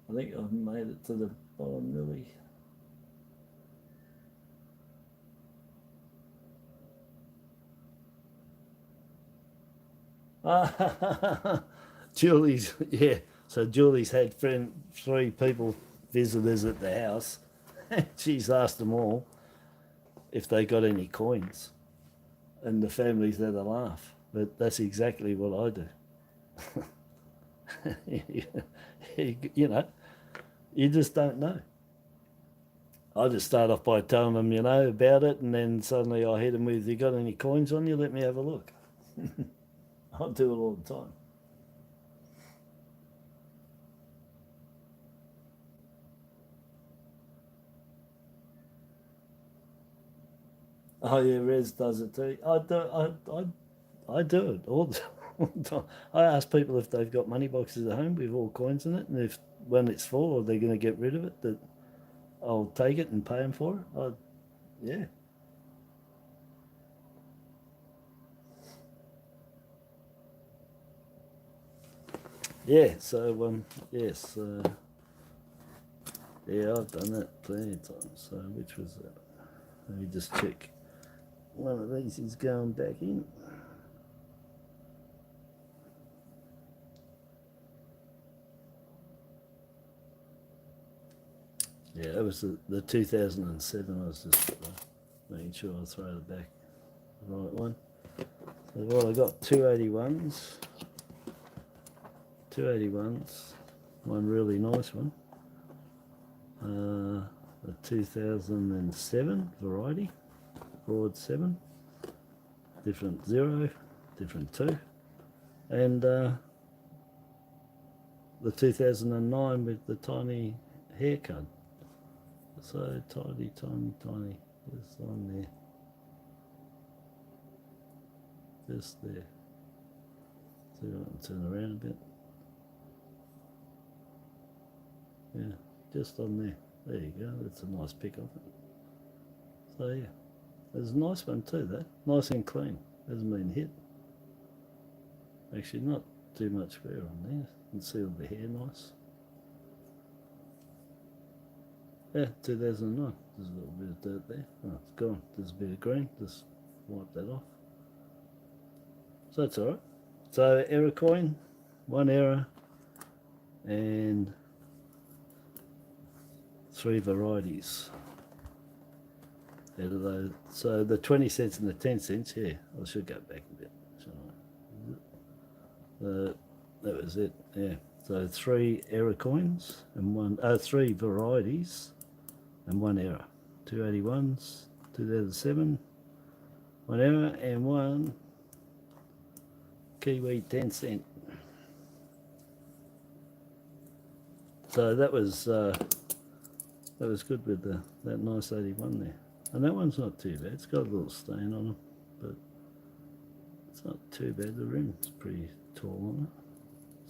I think I've made it to the bottom nearly. Julie's, yeah. So Julie's had 3 people, visitors at the house. She's asked them all if they got any coins. And the families had a laugh. But that's exactly what I do. You know, you just don't know. I just start off by telling them, you know, about it, and then suddenly I hit them with, you got any coins on you? Let me have a look. I do it all the time. Oh yeah, Rez does it too. I do it all the time. I ask people if they've got money boxes at home with all coins in it, and if when it's full or they're going to get rid of it, that I'll take it and pay them for it. Yeah. Yeah, so yes, yeah, I've done that plenty of times. So which was that? Let me just check. One of these is going back in. Yeah, that was the 2007. I was just making sure I throw the back the right one. So, well, I got 281s. 281s. One really nice one. The 2007 variety. Broad 7. Different 0. Different 2. And the 2009 with the tiny haircut. So tiny. Just on there. Just there. See if I can turn around a bit. Yeah, just on there. There you go. That's a nice pick of it. So yeah, there's a nice one too, though. Nice and clean. Hasn't been hit. Actually, not too much wear on there. You can see all the hair nice. Yeah, 2009. There's a little bit of dirt there. Oh, it's gone. There's a bit of green. Just wipe that off. So that's alright. So error coin, 1 error, and 3 varieties out of those. So the 20 cents and the 10 cents, yeah, I should go back a bit. That was it, yeah. So 3 error coins and 3 varieties and 1 error. 281s, 2007, 1 error and 1 Kiwi 10 cent. So that was good with that nice 81 there. And that one's not too bad. It's got a little stain on it, but it's not too bad. The rim's pretty tall on it.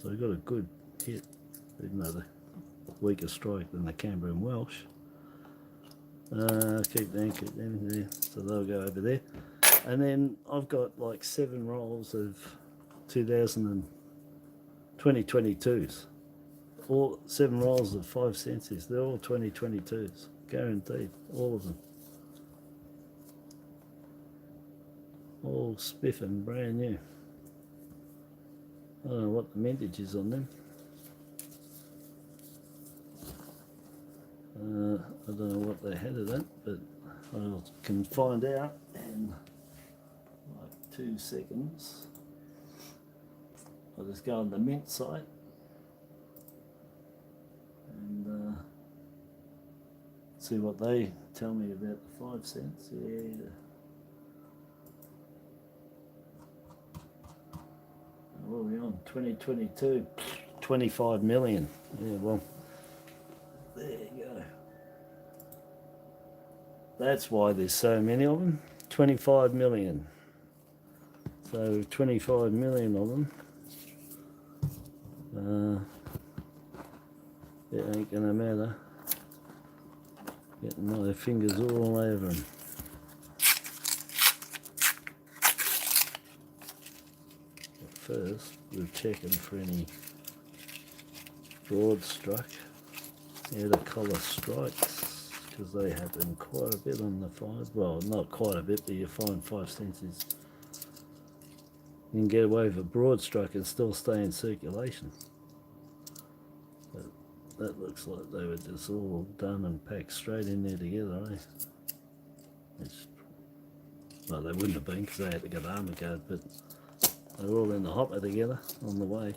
So we got a good hit, even though the weaker strike than the Canberra and Welsh. Keep them there. So they'll go over there. And then I've got like 7 rolls of 2022s. All 7 rolls of 5 cents. They're all 2022s. Guaranteed. All of them. All spiffing, brand new. I don't know what the mintage is on them. I don't know what they had of that, but I can find out in like 2 seconds. I'll just go on the mint site and see what they tell me about the 5 cents. Yeah. What are we on? 2022, 25 million. Yeah, well, there you go. That's why there's so many of them. 25 million. So 25 million of them. It ain't gonna matter. Getting my fingers all over them. But first, we're checking for any broad struck, outer collar strikes, because they happen quite a bit on the 5. Well, not quite a bit, but you find 5 cents is. You can get away with a broad struck and still stay in circulation. But that looks like they were just all done and packed straight in there together, eh? Well, they wouldn't have been because they had to get armour guard, but they were all in the hopper together on the way.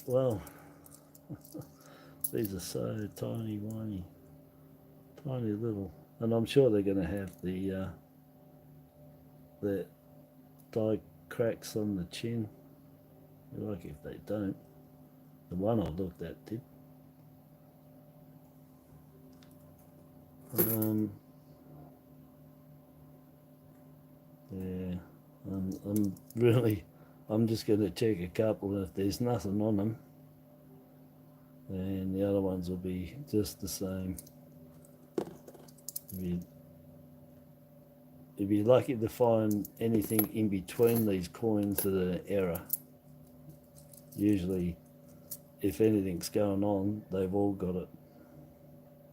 Well, these are so tiny, whiny, tiny little, and I'm sure they're going to have the die cracks on the chin. Like if they don't. The one I looked at did. Yeah, I'm just going to check a couple. If there's nothing on them, then the other ones will be just the same. You'd be lucky to find anything in between these coins that are error. Usually, if anything's going on, they've all got it.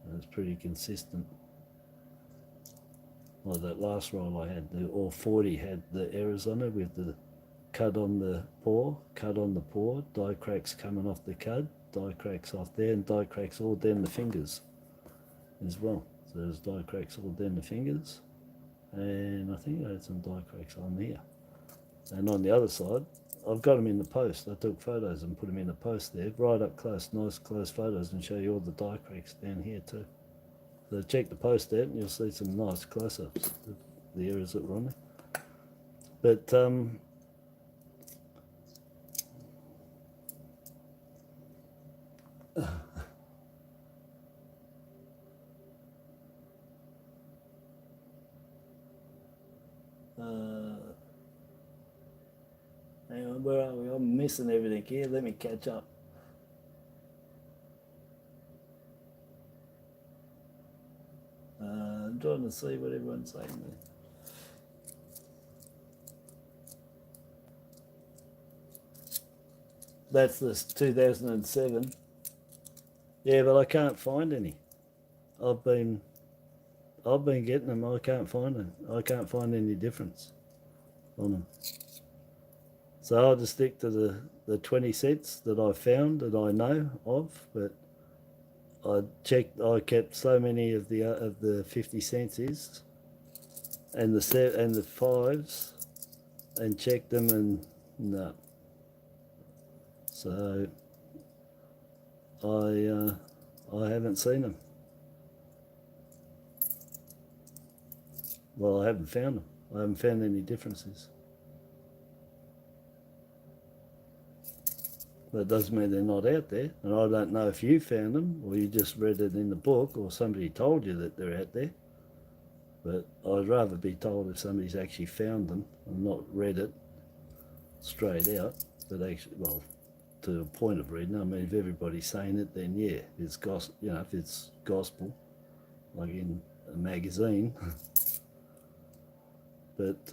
And it's pretty consistent. Well, that last roll I had, all 40 had the errors on it with the cut on the paw, die cracks coming off the cud. die cracks off there, and die cracks all down the fingers as well. So there's die cracks all down the fingers, and I think I had some die cracks on here. And on the other side, I've got them in the post. I took photos and put them in the post there, right up close, nice close photos, and show you all the die cracks down here too. So check the post out and you'll see some nice close-ups of the areas that were on there. But hang on, where are we? I'm missing everything here. Let me catch up. I'm trying to see what everyone's saying there. That's this 2007. Yeah, but I can't find any. I've been getting them. I can't find them. I can't find any difference on them. So I'll just stick to the 20 cents that I found that I know of. But I checked. I kept so many of the 50 cents and the fives, and checked them, and no. So I haven't seen them. Well, I haven't found them. I haven't found any differences. That doesn't mean they're not out there, and I don't know if you found them or you just read it in the book or somebody told you that they're out there. But I'd rather be told if somebody's actually found them and not read it straight out, but actually, well, to a point of reading. I mean, if everybody's saying it, then yeah, it's gospel. You know, if it's gospel, like in a magazine. But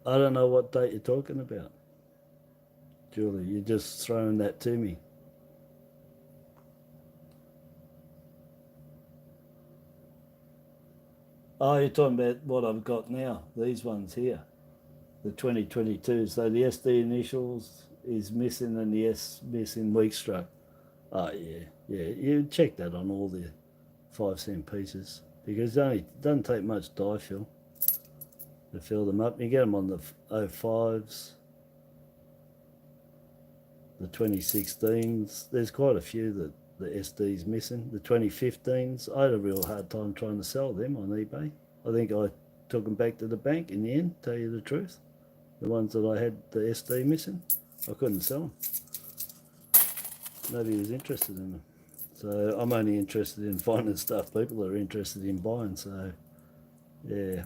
I don't know what date you're talking about, Julie. You're just throwing that to me. Oh, you're talking about what I've got now, these ones here, the 2022. So the SD initials is missing and the S missing week struck. Oh, yeah, yeah. You check that on all the 5-cent pieces, because it doesn't take much die fill to fill them up. You get them on the 05s, the 2016s. There's quite a few that the SD's missing. The 2015s, I had a real hard time trying to sell them on eBay. I think I took them back to the bank in the end, tell you the truth. The ones that I had the SD missing, I couldn't sell them. Nobody was interested in them. So I'm only interested in finding stuff people are interested in buying. So yeah,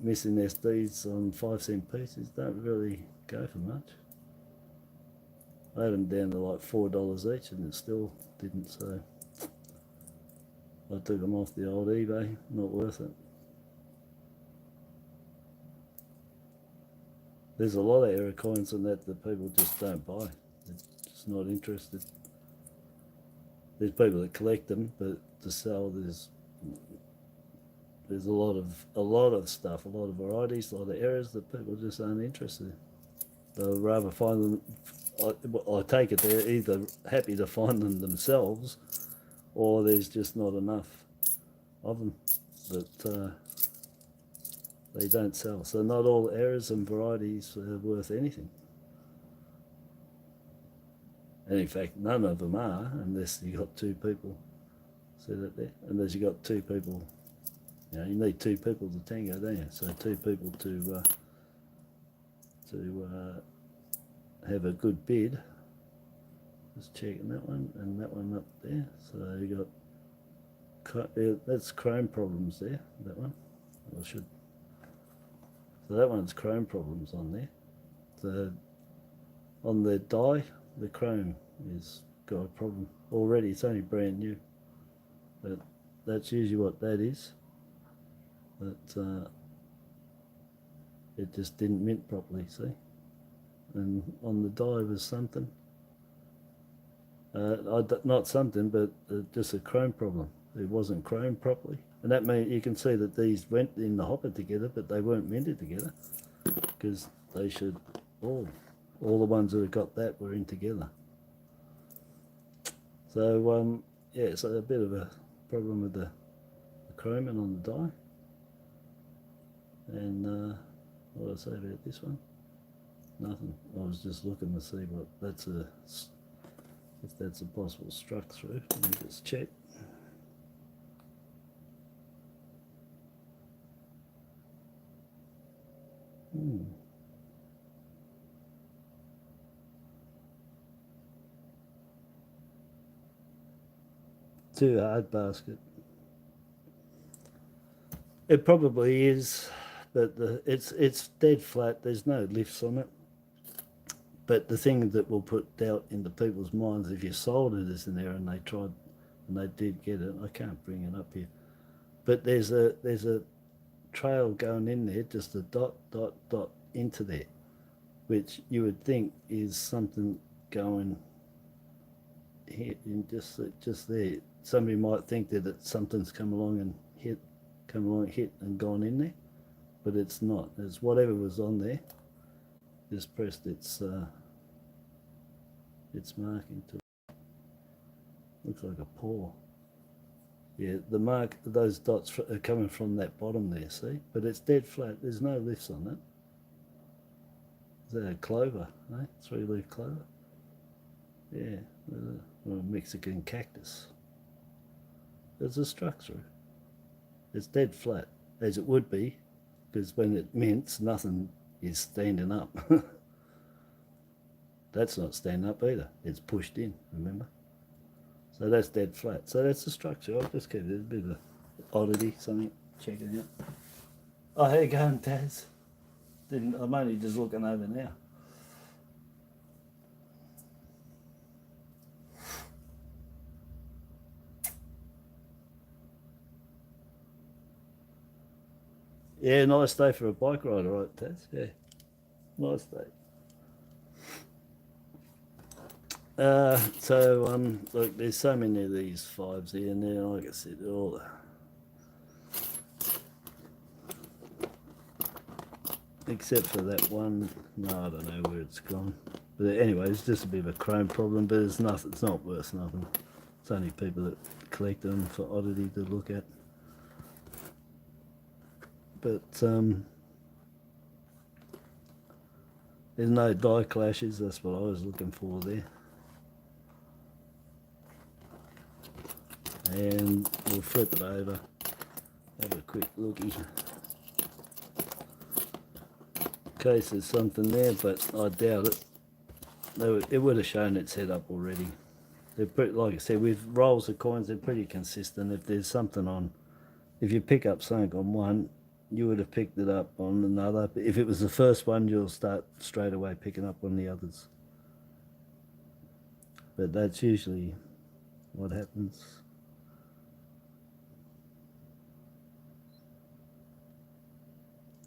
missing SDs on 5-cent pieces don't really go for much. I had them down to like $4 each and it still didn't, so I took them off the old eBay, not worth it. There's a lot of error coins on that people just don't buy. They're just not interested. There's people that collect them, but to sell there's a lot of stuff, a lot of varieties, a lot of errors that people just aren't interested in. They'll rather find them. I take it they're either happy to find them themselves, or there's just not enough of them that they don't sell. So not all errors and varieties are worth anything. And in fact, none of them are, unless you got two people. See that there? Unless you got two people. You know, you need two people to tango, don't you? So two people to have a good bid. Just checking that one and that one up there. So you got that's chrome problems there. That one. I should. So that one's chrome problems on there. So on the die, the chrome is got a problem already. It's only brand new, but that's usually what that is. But it just didn't mint properly. See. And on the die was something, not something, but just a chrome problem. It wasn't chromed properly, and that means you can see that these went in the hopper together, but they weren't minted together, because they should all the ones that have got that were in together. So yeah, so a bit of a problem with the chromin on the die. And what did I say about this one? Nothing. I was just looking to see what that's if that's a possible struck through. Let me just check. Too hard basket. It probably is, but it's dead flat. There's no lifts on it. But the thing that will put doubt into people's minds, if you sold it as an error and they tried and they did get it, I can't bring it up here, but there's a trail going in there, just a dot into there, which you would think is something going here in just there. Somebody might think that something's come along and hit and gone in there, but it's not. It's whatever was on there just pressed its marking to. Looks like a paw. Yeah, the mark, those dots are coming from that bottom there, see? But it's dead flat. There's no lifts on it. Is that a clover, eh? 3-leaf clover? Yeah, or a Mexican cactus. There's a structure. It's dead flat, as it would be, because when it mints, nothing is standing up. That's not standing up either. It's pushed in, remember? So that's dead flat. So that's the structure. I'll just give it a bit of an oddity, something. Check it out. Oh, how you going, Taz? I'm only just looking over now. Yeah, nice day for a bike ride, all right, Taz? Yeah, nice day. Look, there's so many of these 5s here and there, like I said, all except for that one. No, I don't know where it's gone. But anyway, it's just a bit of a chrome problem, but it's nothing. It's not worth nothing. It's only people that collect them for oddity to look at. But there's no die clashes. That's what I was looking for there. And we'll flip it over, have a quick looky. In case there's something there, but I doubt it. It would have shown its head up already. They're pretty, like I said, with rolls of coins, they're pretty consistent. If there's something on, if you pick up something on one, you would have picked it up on another. But if it was the first one, you'll start straight away picking up on the others. But that's usually what happens.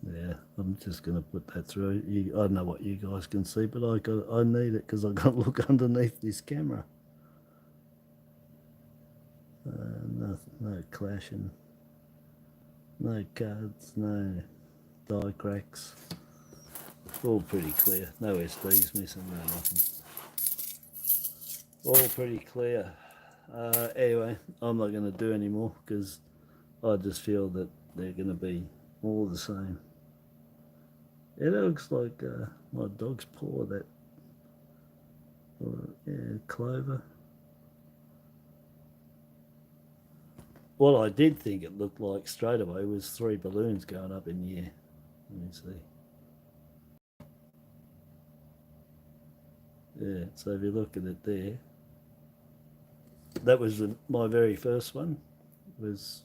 Yeah, I'm just going to put that through. I don't know what you guys can see, but I need it because I've got to look underneath this camera. No clashing, no cards, no die cracks. All pretty clear. No SDs missing, no nothing. All pretty clear. Anyway, I'm not going to do any more because I just feel that they're going to be all the same. It looks like my dog's paw, that, yeah, clover. What I did think it looked like straight away was 3 balloons going up in the air. Let me see. Yeah, so if you look at it there, that was my very first one, was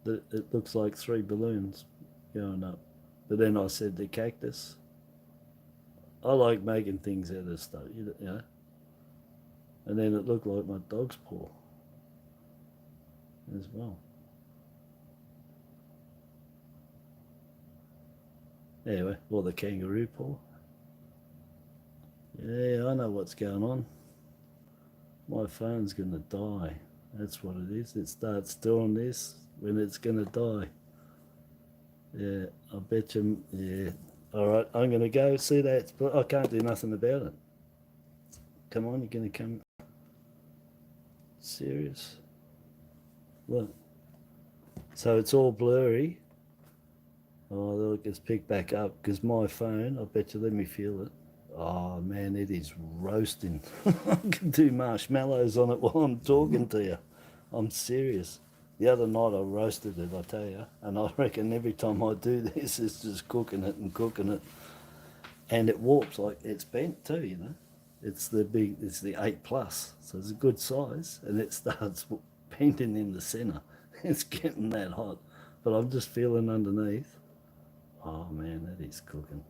that it looks like 3 balloons going up. But then I said the cactus. I like making things out of stuff, you know. And then it looked like my dog's paw as well. Anyway, or the kangaroo paw. Yeah, I know what's going on. My phone's gonna die. That's what it is. It starts doing this when it's gonna die. Yeah, I bet you, yeah, All right, I'm going to go. See that? But I can't do nothing about it. Come on, you're going to come. Serious? Look. So it's all blurry. Oh, look, it's picked back up because my phone, I bet you, let me feel it. Oh, man, it is roasting. I can do marshmallows on it while I'm talking to you. I'm serious. The other night I roasted it, I tell you, and I reckon every time I do this, it's just cooking it and cooking it. And it warps, like it's bent too, you know. It's the 8 plus, so it's a good size, and it starts bending in the center. It's getting that hot, but I'm just feeling underneath. Oh man, that is cooking.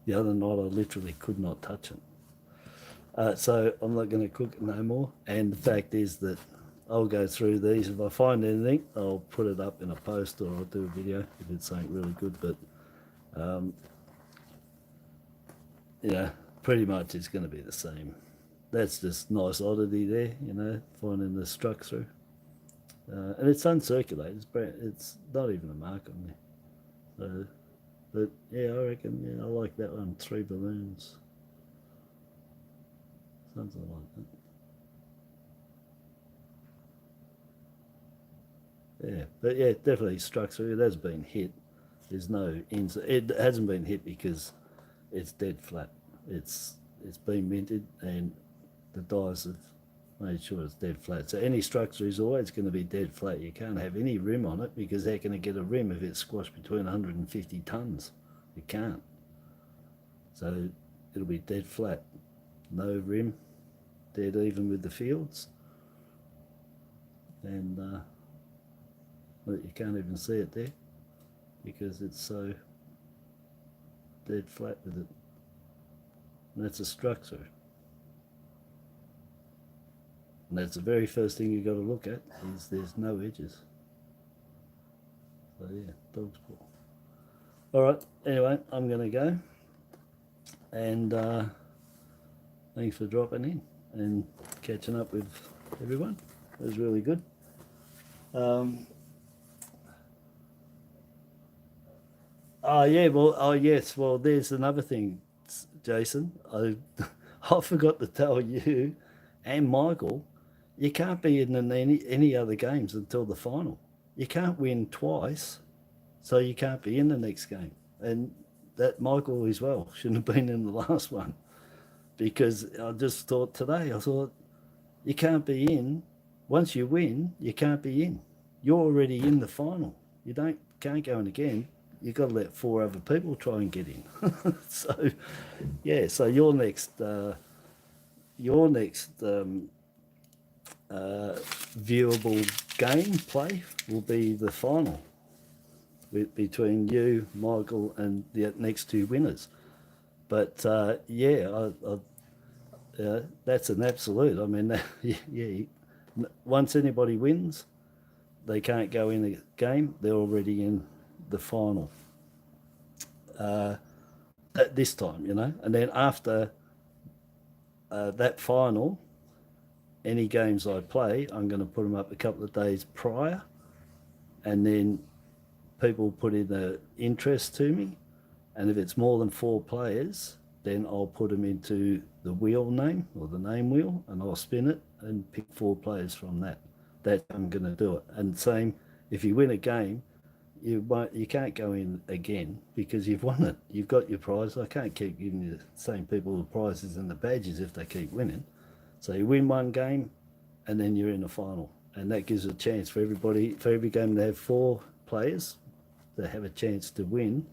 The other night I literally could not touch it. So I'm not going to cook it no more. And the fact is that I'll go through these. If I find anything, I'll put it up in a post or I'll do a video if it's something really good. But yeah, pretty much it's going to be the same. That's just nice oddity there, you know, finding the struck through. And it's uncirculated. It's not even a mark on there. So, but yeah, I reckon, yeah, I like that one. 3 balloons. Something like that. Yeah, but yeah, definitely struck through. It has been hit. There's no ins. It hasn't been hit because it's dead flat. It's been minted and the dies have made sure it's dead flat. So any structure is always going to be dead flat. You can't have any rim on it because how can it get a rim if it's squashed between 150 tons? You can't. So it'll be dead flat. No rim. Dead even with the fields. And you can't even see it there because it's so dead flat with it. And that's a structure. And that's the very first thing you've got to look at is there's no edges. So yeah, dog's paw. All right, anyway, I'm going to go. And thanks for dropping in and catching up with everyone. It was really good. Oh yeah, well, oh yes, well, there's another thing, Jason. I forgot to tell you and Michael, you can't be in any other games until the final. You can't win twice, so you can't be in the next game. And that Michael as well shouldn't have been in the last one because I just thought today, I thought you can't be in. Once you win, you can't be in. You're already in the final. You can't go in again. You've got to let 4 other people try and get in. So, yeah. So your next viewable game play will be the final between you, Michael, and the next 2 winners. But yeah, that's an absolute. I mean, yeah. Once anybody wins, they can't go in the game. They're already in the final. At this time, you know, and then after that final, any games I play, I'm going to put them up a couple of days prior, and then people put in the interest to me, and if it's more than 4 players, then I'll put them into the wheel name or the name wheel, and I'll spin it and pick 4 players from that. That's how I'm going to do it. And same, if you win a game, you can't go in again because you've won it. You've got your prize. I can't keep giving you the same people the prizes and the badges if they keep winning. So you win one game, and then you're in the final, and that gives a chance for everybody, for every game to have 4 players that have a chance to win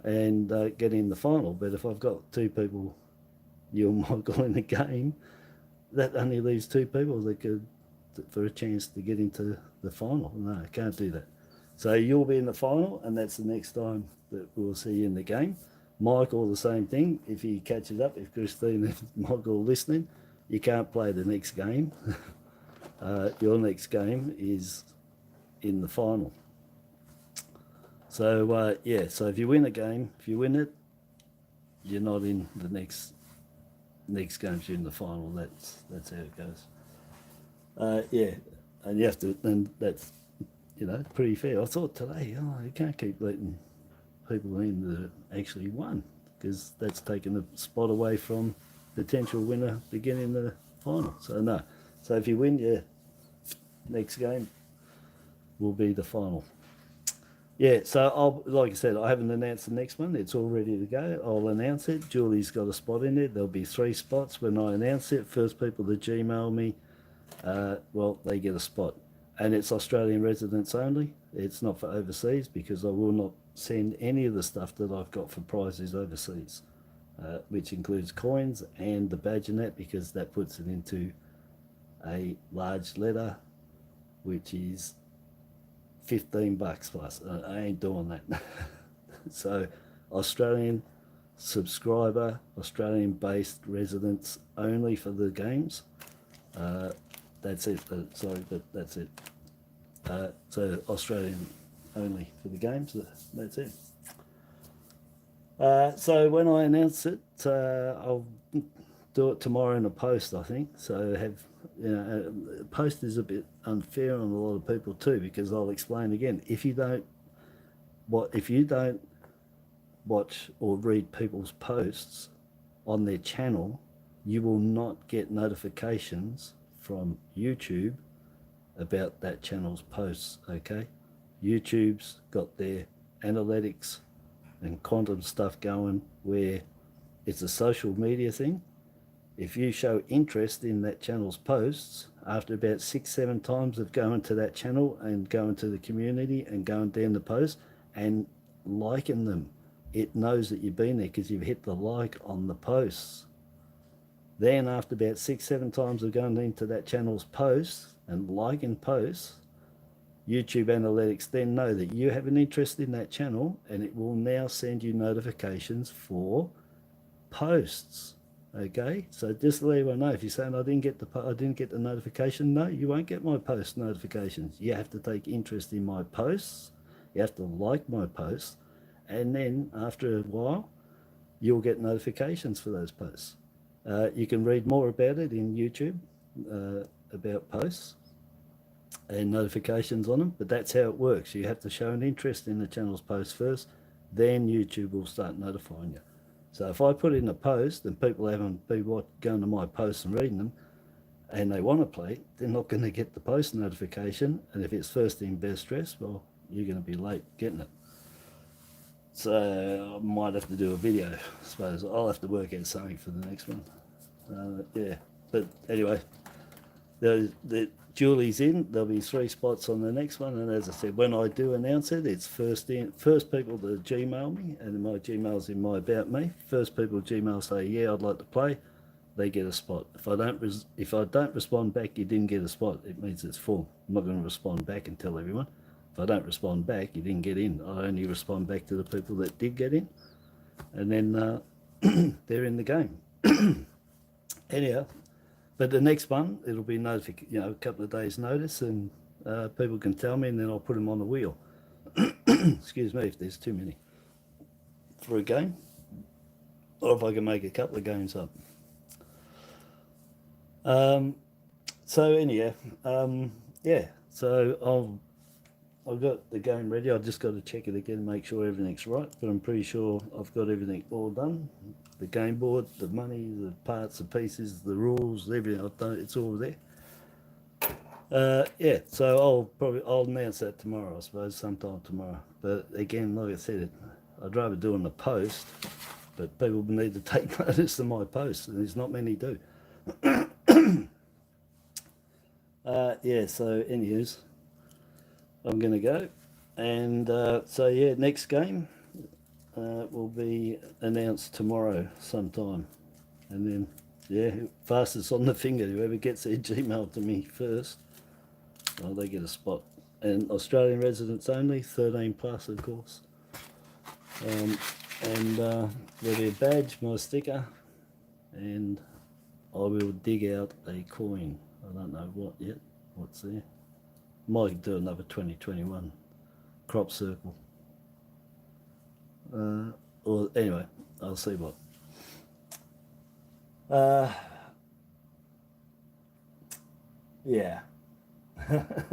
and get in the final. But if I've got 2 people, you and Michael, in the game, that only leaves 2 people that could for a chance to get into the final. No, I can't do that. So you'll be in the final, and that's the next time that we'll see you in the game. Michael, the same thing. If he catches up, if Christine and Michael are listening, you can't play the next game. Your next game is in the final. So yeah, so if you win a game, if you win it, you're not in the next games. You're in the final. That's how it goes. Yeah, and you have to, and that's, you know, pretty fair. I thought today, oh, you can't keep letting people in that actually won, because that's taken a spot away from potential winner beginning the final. So no. So if you win, your next game will be the final. Yeah, so like I said, I haven't announced the next one. It's all ready to go. I'll announce it. Julie's got a spot in it. There'll be 3 spots when I announce it. First people to Gmail me, well, they get a spot. And it's Australian residents only. It's not for overseas, because I will not send any of the stuff that I've got for prizes overseas, which includes coins and the badge and that, because that puts it into a large letter, which is $15 plus. I ain't doing that. So Australian subscriber, Australian based residents only for the games. That's it. Sorry, but that's it. So Australian only for the games. That's it. So when I announce it, I'll do it tomorrow in a post, I think. So have, you know, post is a bit unfair on a lot of people too, because I'll explain again. If you don't watch or read people's posts on their channel, you will not get notifications from YouTube about that channel's posts. Okay, YouTube's got their analytics and quantum stuff going, where it's a social media thing. If you show interest in that channel's posts, after about 6-7 times of going to that channel and going to the community and going down the post and liking them, it knows that you've been there because you've hit the like on the posts. Then after about 6-7 times of going into that channel's posts and liking posts, YouTube analytics then know that you have an interest in that channel, and it will now send you notifications for posts. Okay, so just to let everyone know, if you're saying I didn't get the notification, no, you won't get my post notifications. You have to take interest in my posts, you have to like my posts, and then after a while you'll get notifications for those posts. You can read more about it in YouTube, about posts and notifications on them, but that's how it works. You have to show an interest in the channel's posts first, then YouTube will start notifying you. So if I put in a post and people haven't been going to my posts and reading them, and they want to play, they're not going to get the post notification. And if it's first in best dress, well, you're going to be late getting it. So I might have to do a video, I suppose. I'll have to work out something for the next one. Yeah, but anyway, the Julie's in. There'll be 3 spots on the next one, and as I said, when I do announce it, it's first people to Gmail me, and my Gmail's in my about me. First people Gmail say, yeah, I'd like to play, they get a spot. If I don't respond back, you didn't get a spot. It means it's full. I'm not going to respond back and tell everyone. If I don't respond back, you didn't get in. I only respond back to the people that did get in, and then they're in the game. Anyhow. But the next one, it'll be a couple of days notice, and people can tell me, and then I'll put them on the wheel. Excuse me if there's too many for a game, or if I can make a couple of games up. So anyhow, yeah. So I've got the game ready. I've just got to check it again, make sure everything's right. But I'm pretty sure I've got everything all done. The game board, the money, the parts, the pieces, the rules, everything I've done, it's all there. Yeah, so I'll announce that tomorrow, I suppose, sometime tomorrow. But again, like I said, I'd rather do on the post, but people need to take notice of my posts, and there's not many do. Yeah, so anyways, I'm going to go. And so yeah, next game will be announced tomorrow sometime, and then yeah, fastest on the finger, whoever gets their Gmail to me first, well, they get a spot. And Australian residents only, 13 plus of course. And there'll be a badge, my sticker, and I will dig out a coin. I don't know what yet, what's there. Might do another 2021 crop circle. Or anyway, I'll see what. Yeah.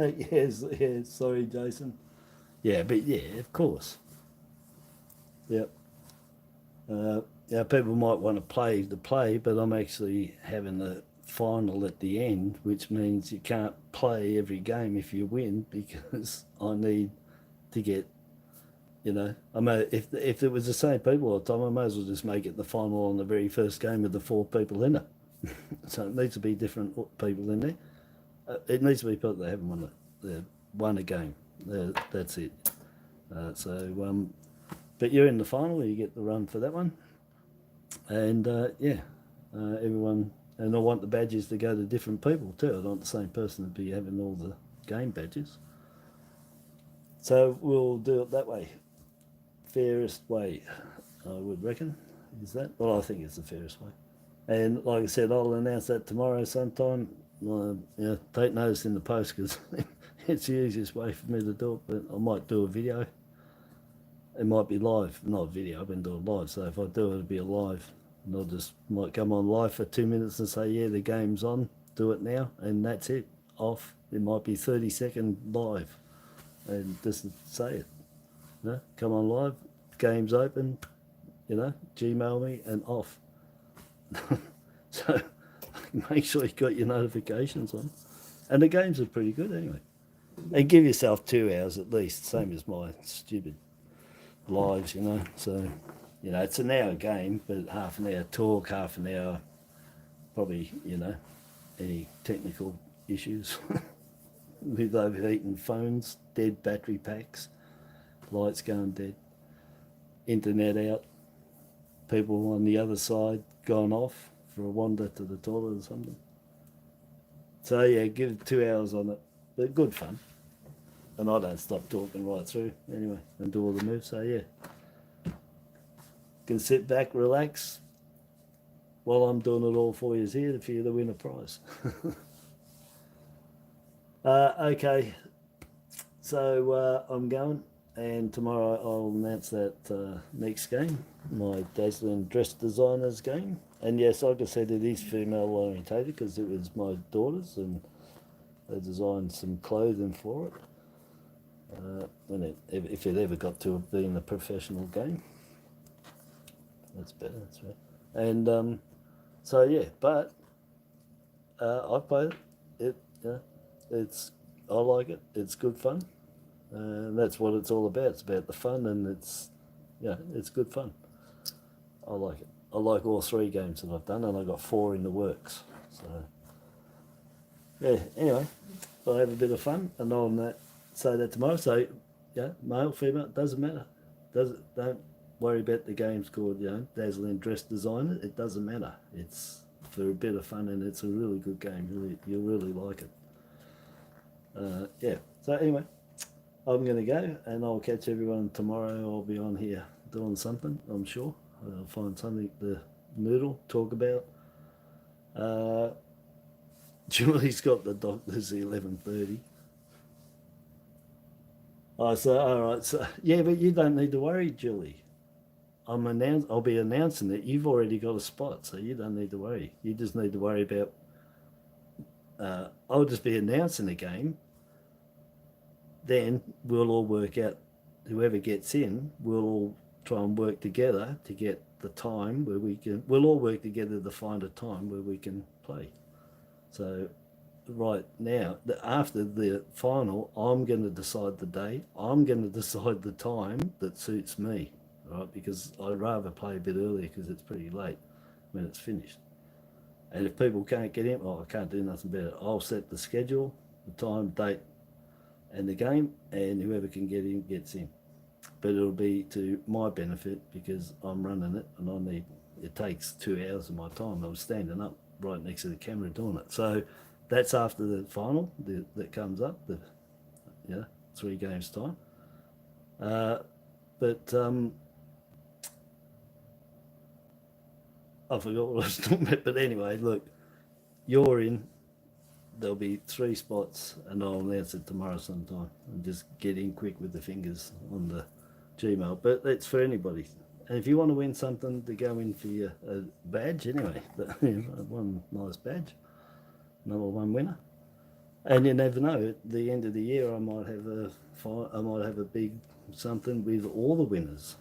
Yes, sorry, Jason. Yeah, but yeah, of course. Yep. Yeah, people might want to play, but I'm actually having the final at the end, which means you can't play every game if you win, because I need to get, you know, if it was the same people all the time, I may as well just make it the final on the very first game with the 4 people in it. So it needs to be different people in there. It needs to be people that haven't won a game. That's it. But you're in the final, you get the run for that one. And everyone, and I want the badges to go to different people too. I don't want the same person to be having all the game badges. So we'll do it that way. Fairest way, I would reckon. Is that? Well, I think it's the fairest way. And like I said, I'll announce that tomorrow sometime. Take notice in the post, because it's the easiest way for me to do it. But I might do a video. It might be live, not video. I've been doing live, so if I do it, it'll be a live. And I'll just might come on live for 2 minutes and say, yeah, the game's on, do it now, and that's it. Off. It might be 30-second live, and just say it. You know, come on live, game's open, you know, Gmail me, and off. So make sure you got your notifications on. And the games are pretty good anyway. And give yourself 2 hours at least, same as my stupid lives, you know. So, you know, it's an hour game, but half an hour talk, half an hour probably, you know, any technical issues with overheating phones, dead battery packs, lights going dead, internet out, people on the other side gone off for a wander to the toilet or something. So yeah, give it 2 hours on it, but good fun. And I don't stop talking right through anyway, and do all the moves. So yeah, can sit back, relax, while I'm doing it all for you here for you to win a prize. Okay, so I'm going, and tomorrow I'll announce that next game, my Dazzling Dress Designers game. And yes, like I said, it is female orientated because it was my daughter's, and they designed some clothing for it. If it ever got to being a professional game, that's better. That's right. And so yeah, but I played it. I like it. It's good fun, and that's what it's all about. It's about the fun, and it's good fun. I like it. I like all 3 games that I've done, and I got 4 in the works. So yeah. Anyway, I'll have a bit of fun, and I'll say that tomorrow. So yeah, male, female, doesn't matter. Don't worry about the game's called, you know, Dazzling Dress Designer. It doesn't matter. It's for a bit of fun, and it's a really good game. Really, you'll really like it. Yeah. So anyway, I'm going to go, and I'll catch everyone tomorrow. I'll be on here doing something, I'm sure. I'll find something to noodle, talk about. Julie's got the doctor's at 11:30. Oh, so all right. So yeah, but you don't need to worry, Julie. I'll be announcing it. You've already got a spot, so you don't need to worry. You just need to worry about. I'll just be announcing the game. Then we'll all work out. Whoever gets in, we'll all try and work together to get the time where we can. We'll all work together to find a time where we can play. So right now, after the final, I'm going to decide the day. I'm going to decide the time that suits me, right? Because I'd rather play a bit earlier because it's pretty late when it's finished. And if people can't get in, I can't do nothing about it. I'll set the schedule, the time, date, and the game, and whoever can get in gets in. But it'll be to my benefit because I'm running it, and it takes 2 hours of my time. I was standing up right next to the camera doing it. So that's after the final that comes up, 3 games time. But I forgot what I was talking about. But anyway, look, you're in. There'll be 3 spots, and I'll announce it tomorrow sometime. And just get in quick with the fingers on the Gmail. But it's for anybody. And if you want to win something to go in for your badge, anyway, one nice badge, another one winner. And you never know. At the end of the year, I might have a big something with all the winners.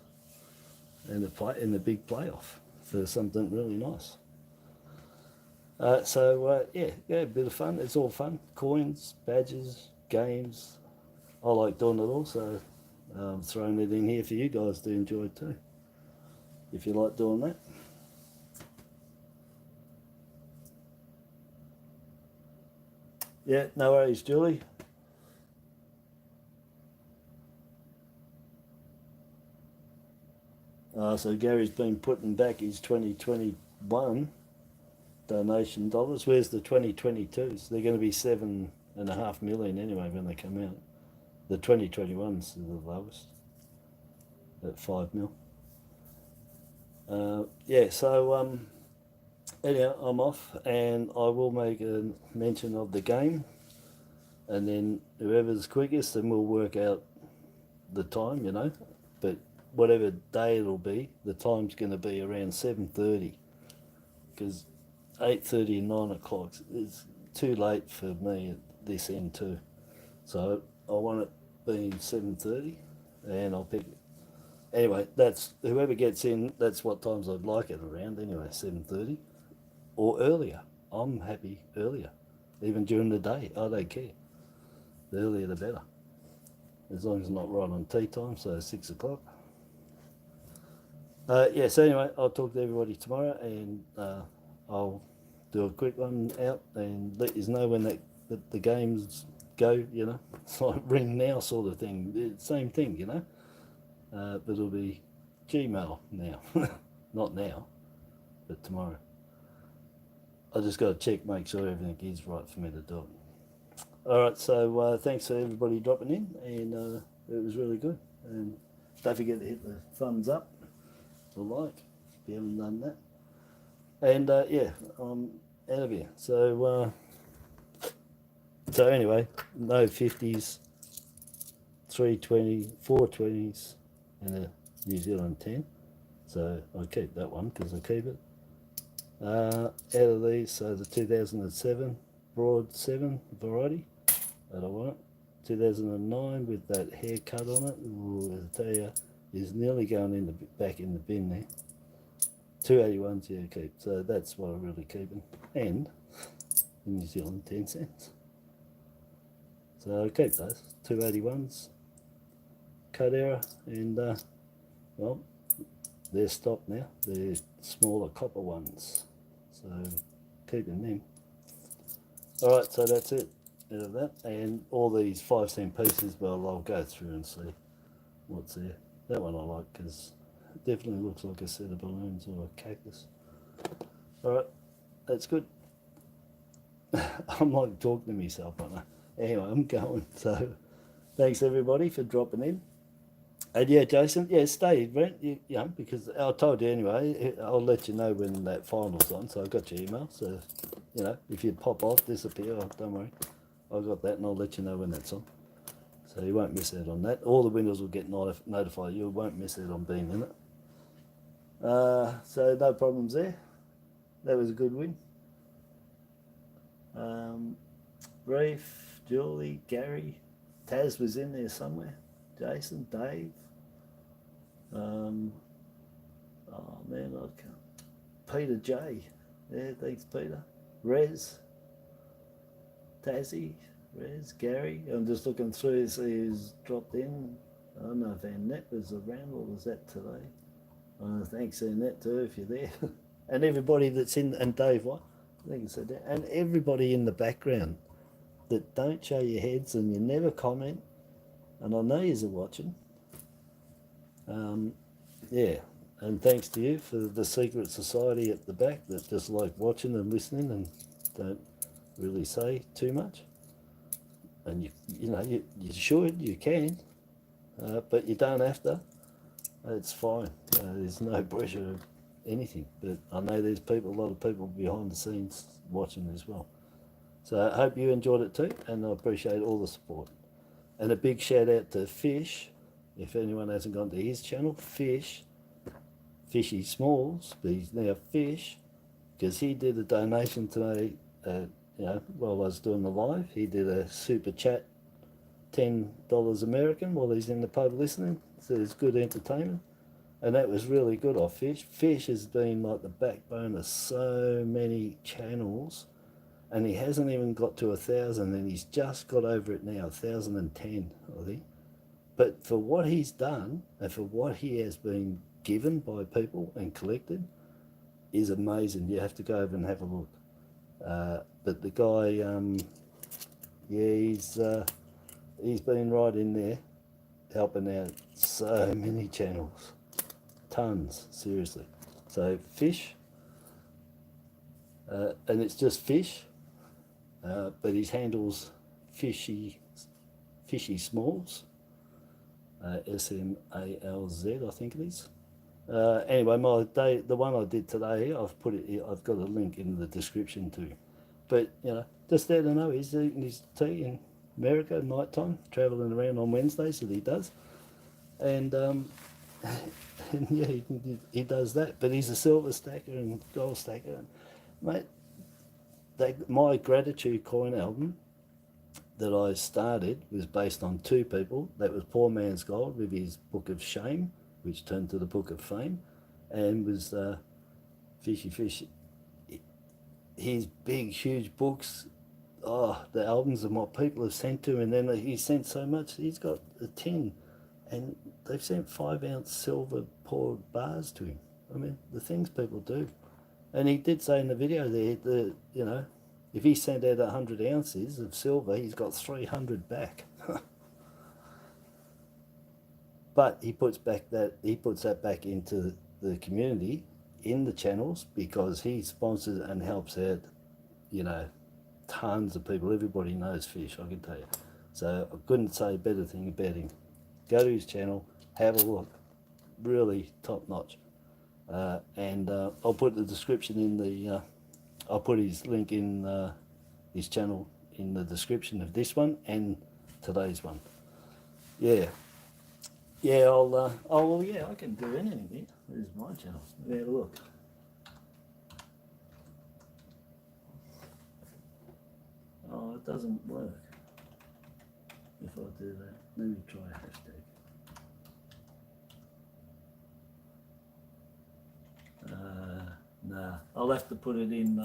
and in the big playoff for something really nice. Yeah, a bit of fun. It's all fun. Coins, badges, games. I like doing it all, so throwing it in here for you guys to enjoy too, if you like doing that. Yeah, no worries, Julie. So Gary's been putting back his 2021 donation dollars. Where's the 2022s? They're going to be 7.5 million anyway when they come out. The 2021s are the lowest at 5 mil. Yeah, so anyhow, I'm off, and I will make a mention of the game, and then whoever's quickest, then we'll work out the time, you know. But whatever day it'll be, the time's going to be around 7:30, because 8:30 and 9 o'clock is too late for me at this end too. So I want it being 7:30, and I'll pick. Anyway, that's whoever gets in. That's what times I'd like it around. Anyway, 7:30 or earlier. I'm happy earlier, even during the day. I don't care. The earlier the better, as long as it's not right on tea time. So 6 o'clock. Yeah. So anyway, I'll talk to everybody tomorrow, and I'll do a quick one out and let you know when the games go. You know, it's like ring now sort of thing. Same thing, you know. But it'll be Gmail now, not now, but tomorrow. I just got to check, make sure everything is right for me to do it. All right, so thanks for everybody dropping in, and it was really good. And don't forget to hit the thumbs up or like if you haven't done that. And yeah, I'm out of here. So anyway, no 50s, 320, 420s, and a New Zealand 10. So I keep that one because I keep it. Out of these, so the 2007 Broad 7 variety that I want. 2009 with that haircut on it, ooh, I tell you, is nearly going in the back in the bin there. 281s, yeah, keep. So that's what I'm really keeping. And the New Zealand 10 cents. So I keep those 281s. Cut error, and well, they're stopped now. They're smaller copper ones, so keeping them. All right, so that's it out of that, and all these 5-cent pieces. Well, I'll go through and see what's there. That one I like because it definitely looks like a set of balloons or a cactus. All right, that's good. I'm like talking to myself, aren't I? Anyway, I'm going. So thanks everybody for dropping in. And yeah, Jason, yeah, stay, Brent, you know, because I told you anyway, I'll let you know when that final's on, so I got your email, so, you know, if you pop off, disappear, oh, don't worry, I got that, and I'll let you know when that's on, so you won't miss out on that. All the winners will get notified, you won't miss out on being in it. So no problems there, that was a good win. Reef, Julie, Gary, Taz was in there somewhere. Jason, Dave, oh man, I can't. Peter J, yeah, thanks Peter. Rez, Tassie, Rez, Gary. I'm just looking through to see who's dropped in. I don't know if Annette was around or was that today. Thanks Annette too if you're there, and everybody that's in, and Dave, what? I think I said that, and everybody in the background that don't show your heads and you never comment. And I know you're watching. Yeah, and thanks to you for the secret society at the back that just like watching and listening and don't really say too much. And you know, you should, you can, but you don't have to. It's fine. There's no pressure of anything. But I know there's people, a lot of people behind the scenes watching as well. So I hope you enjoyed it too, and I appreciate all the support. And a big shout out to Fish, if anyone hasn't gone to his channel, Fishy Smalls, but he's now Fish, because he did a donation today, you know, while I was doing the live. He did a super chat, $10 American, while he's in the pub listening, so it's good entertainment. And that was really good off Fish. Fish has been like the backbone of so many channels, and he hasn't even got to 1,000, and he's just got over it now, 1,010, I think. But for what he's done and for what he has been given by people and collected is amazing. You have to go over and have a look. But the guy, yeah, he's been right in there helping out so many channels. Tons, seriously. So Fish, and it's just Fish, but his handle's Fishy Smalls, SMALZ, I think it is. Anyway, the one I did today, I've got a link in the description too. But you know, just there to know, he's eating his tea in America at night time, travelling around on Wednesdays that he does, and and yeah, he does that. But he's a silver stacker and gold stacker, mate. My gratitude coin album that I started was based on two people. That was Poor Man's Gold with his Book of Shame, which turned to the Book of Fame, and was Fishy Fish. His big, huge books, the albums and what people have sent to him, and then he sent so much. He's got a tin, and they've sent 5-ounce silver poured bars to him. I mean, the things people do. And he did say in the video there, you know, if he sent out 100 ounces of silver, he's got 300 back. But he puts that back into the community, in the channels, because he sponsors and helps out, you know, tons of people. Everybody knows Fish, I can tell you. So I couldn't say a better thing about him. Go to his channel, have a look. Really top notch. And I'll put the description in the, I'll put his link in his channel in the description of this one and today's one. Yeah. Yeah, well, yeah, I can do anything here. This is my channel. Let me have a look. Oh, it doesn't work if I do that. Let me try a hashtag. Nah, I'll have to put it in,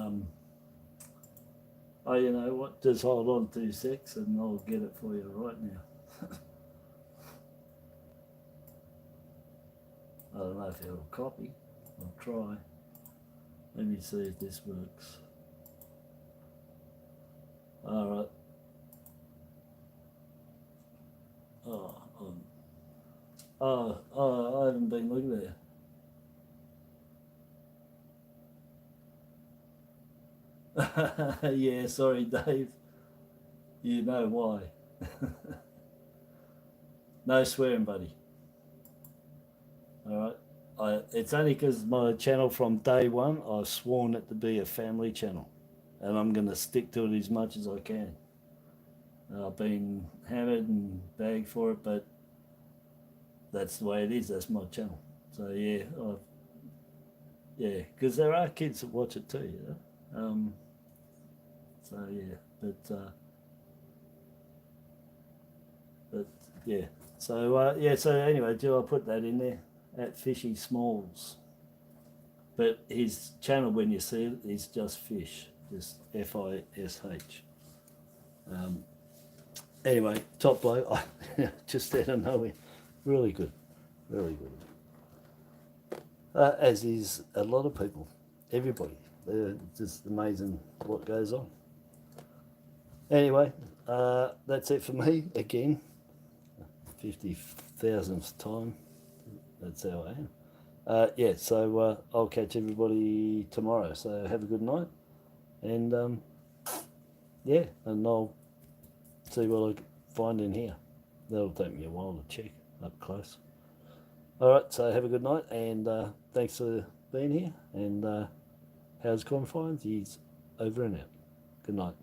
oh, you know what, just hold on 2 secs and I'll get it for you right now. I don't know if it'll copy. I'll try. Let me see if this works. Alright. I haven't been looking at it. Yeah, sorry Dave. You know why. No swearing, buddy. Alright. It's only because my channel from day one, I've sworn it to be a family channel. And I'm going to stick to it as much as I can. I've been hammered and bagged for it, but that's the way it is. That's my channel. So yeah, yeah, because there are kids that watch it too, you know. So yeah, but yeah. So yeah. So anyway, do I put that in there at Fishy Smalls? But his channel, when you see it, is just Fish, just FISH. Anyway, top bloke, just out of nowhere, really good, really good. As is a lot of people, everybody. They're just amazing what goes on. Anyway, that's it for me again. 50,000th time. That's how I am. Yeah, so I'll catch everybody tomorrow. So have a good night, and yeah, and I'll see what I find in here. That'll take me a while to check up close. All right, so have a good night, and thanks for being here. And how's Confines? He's over and out. Good night.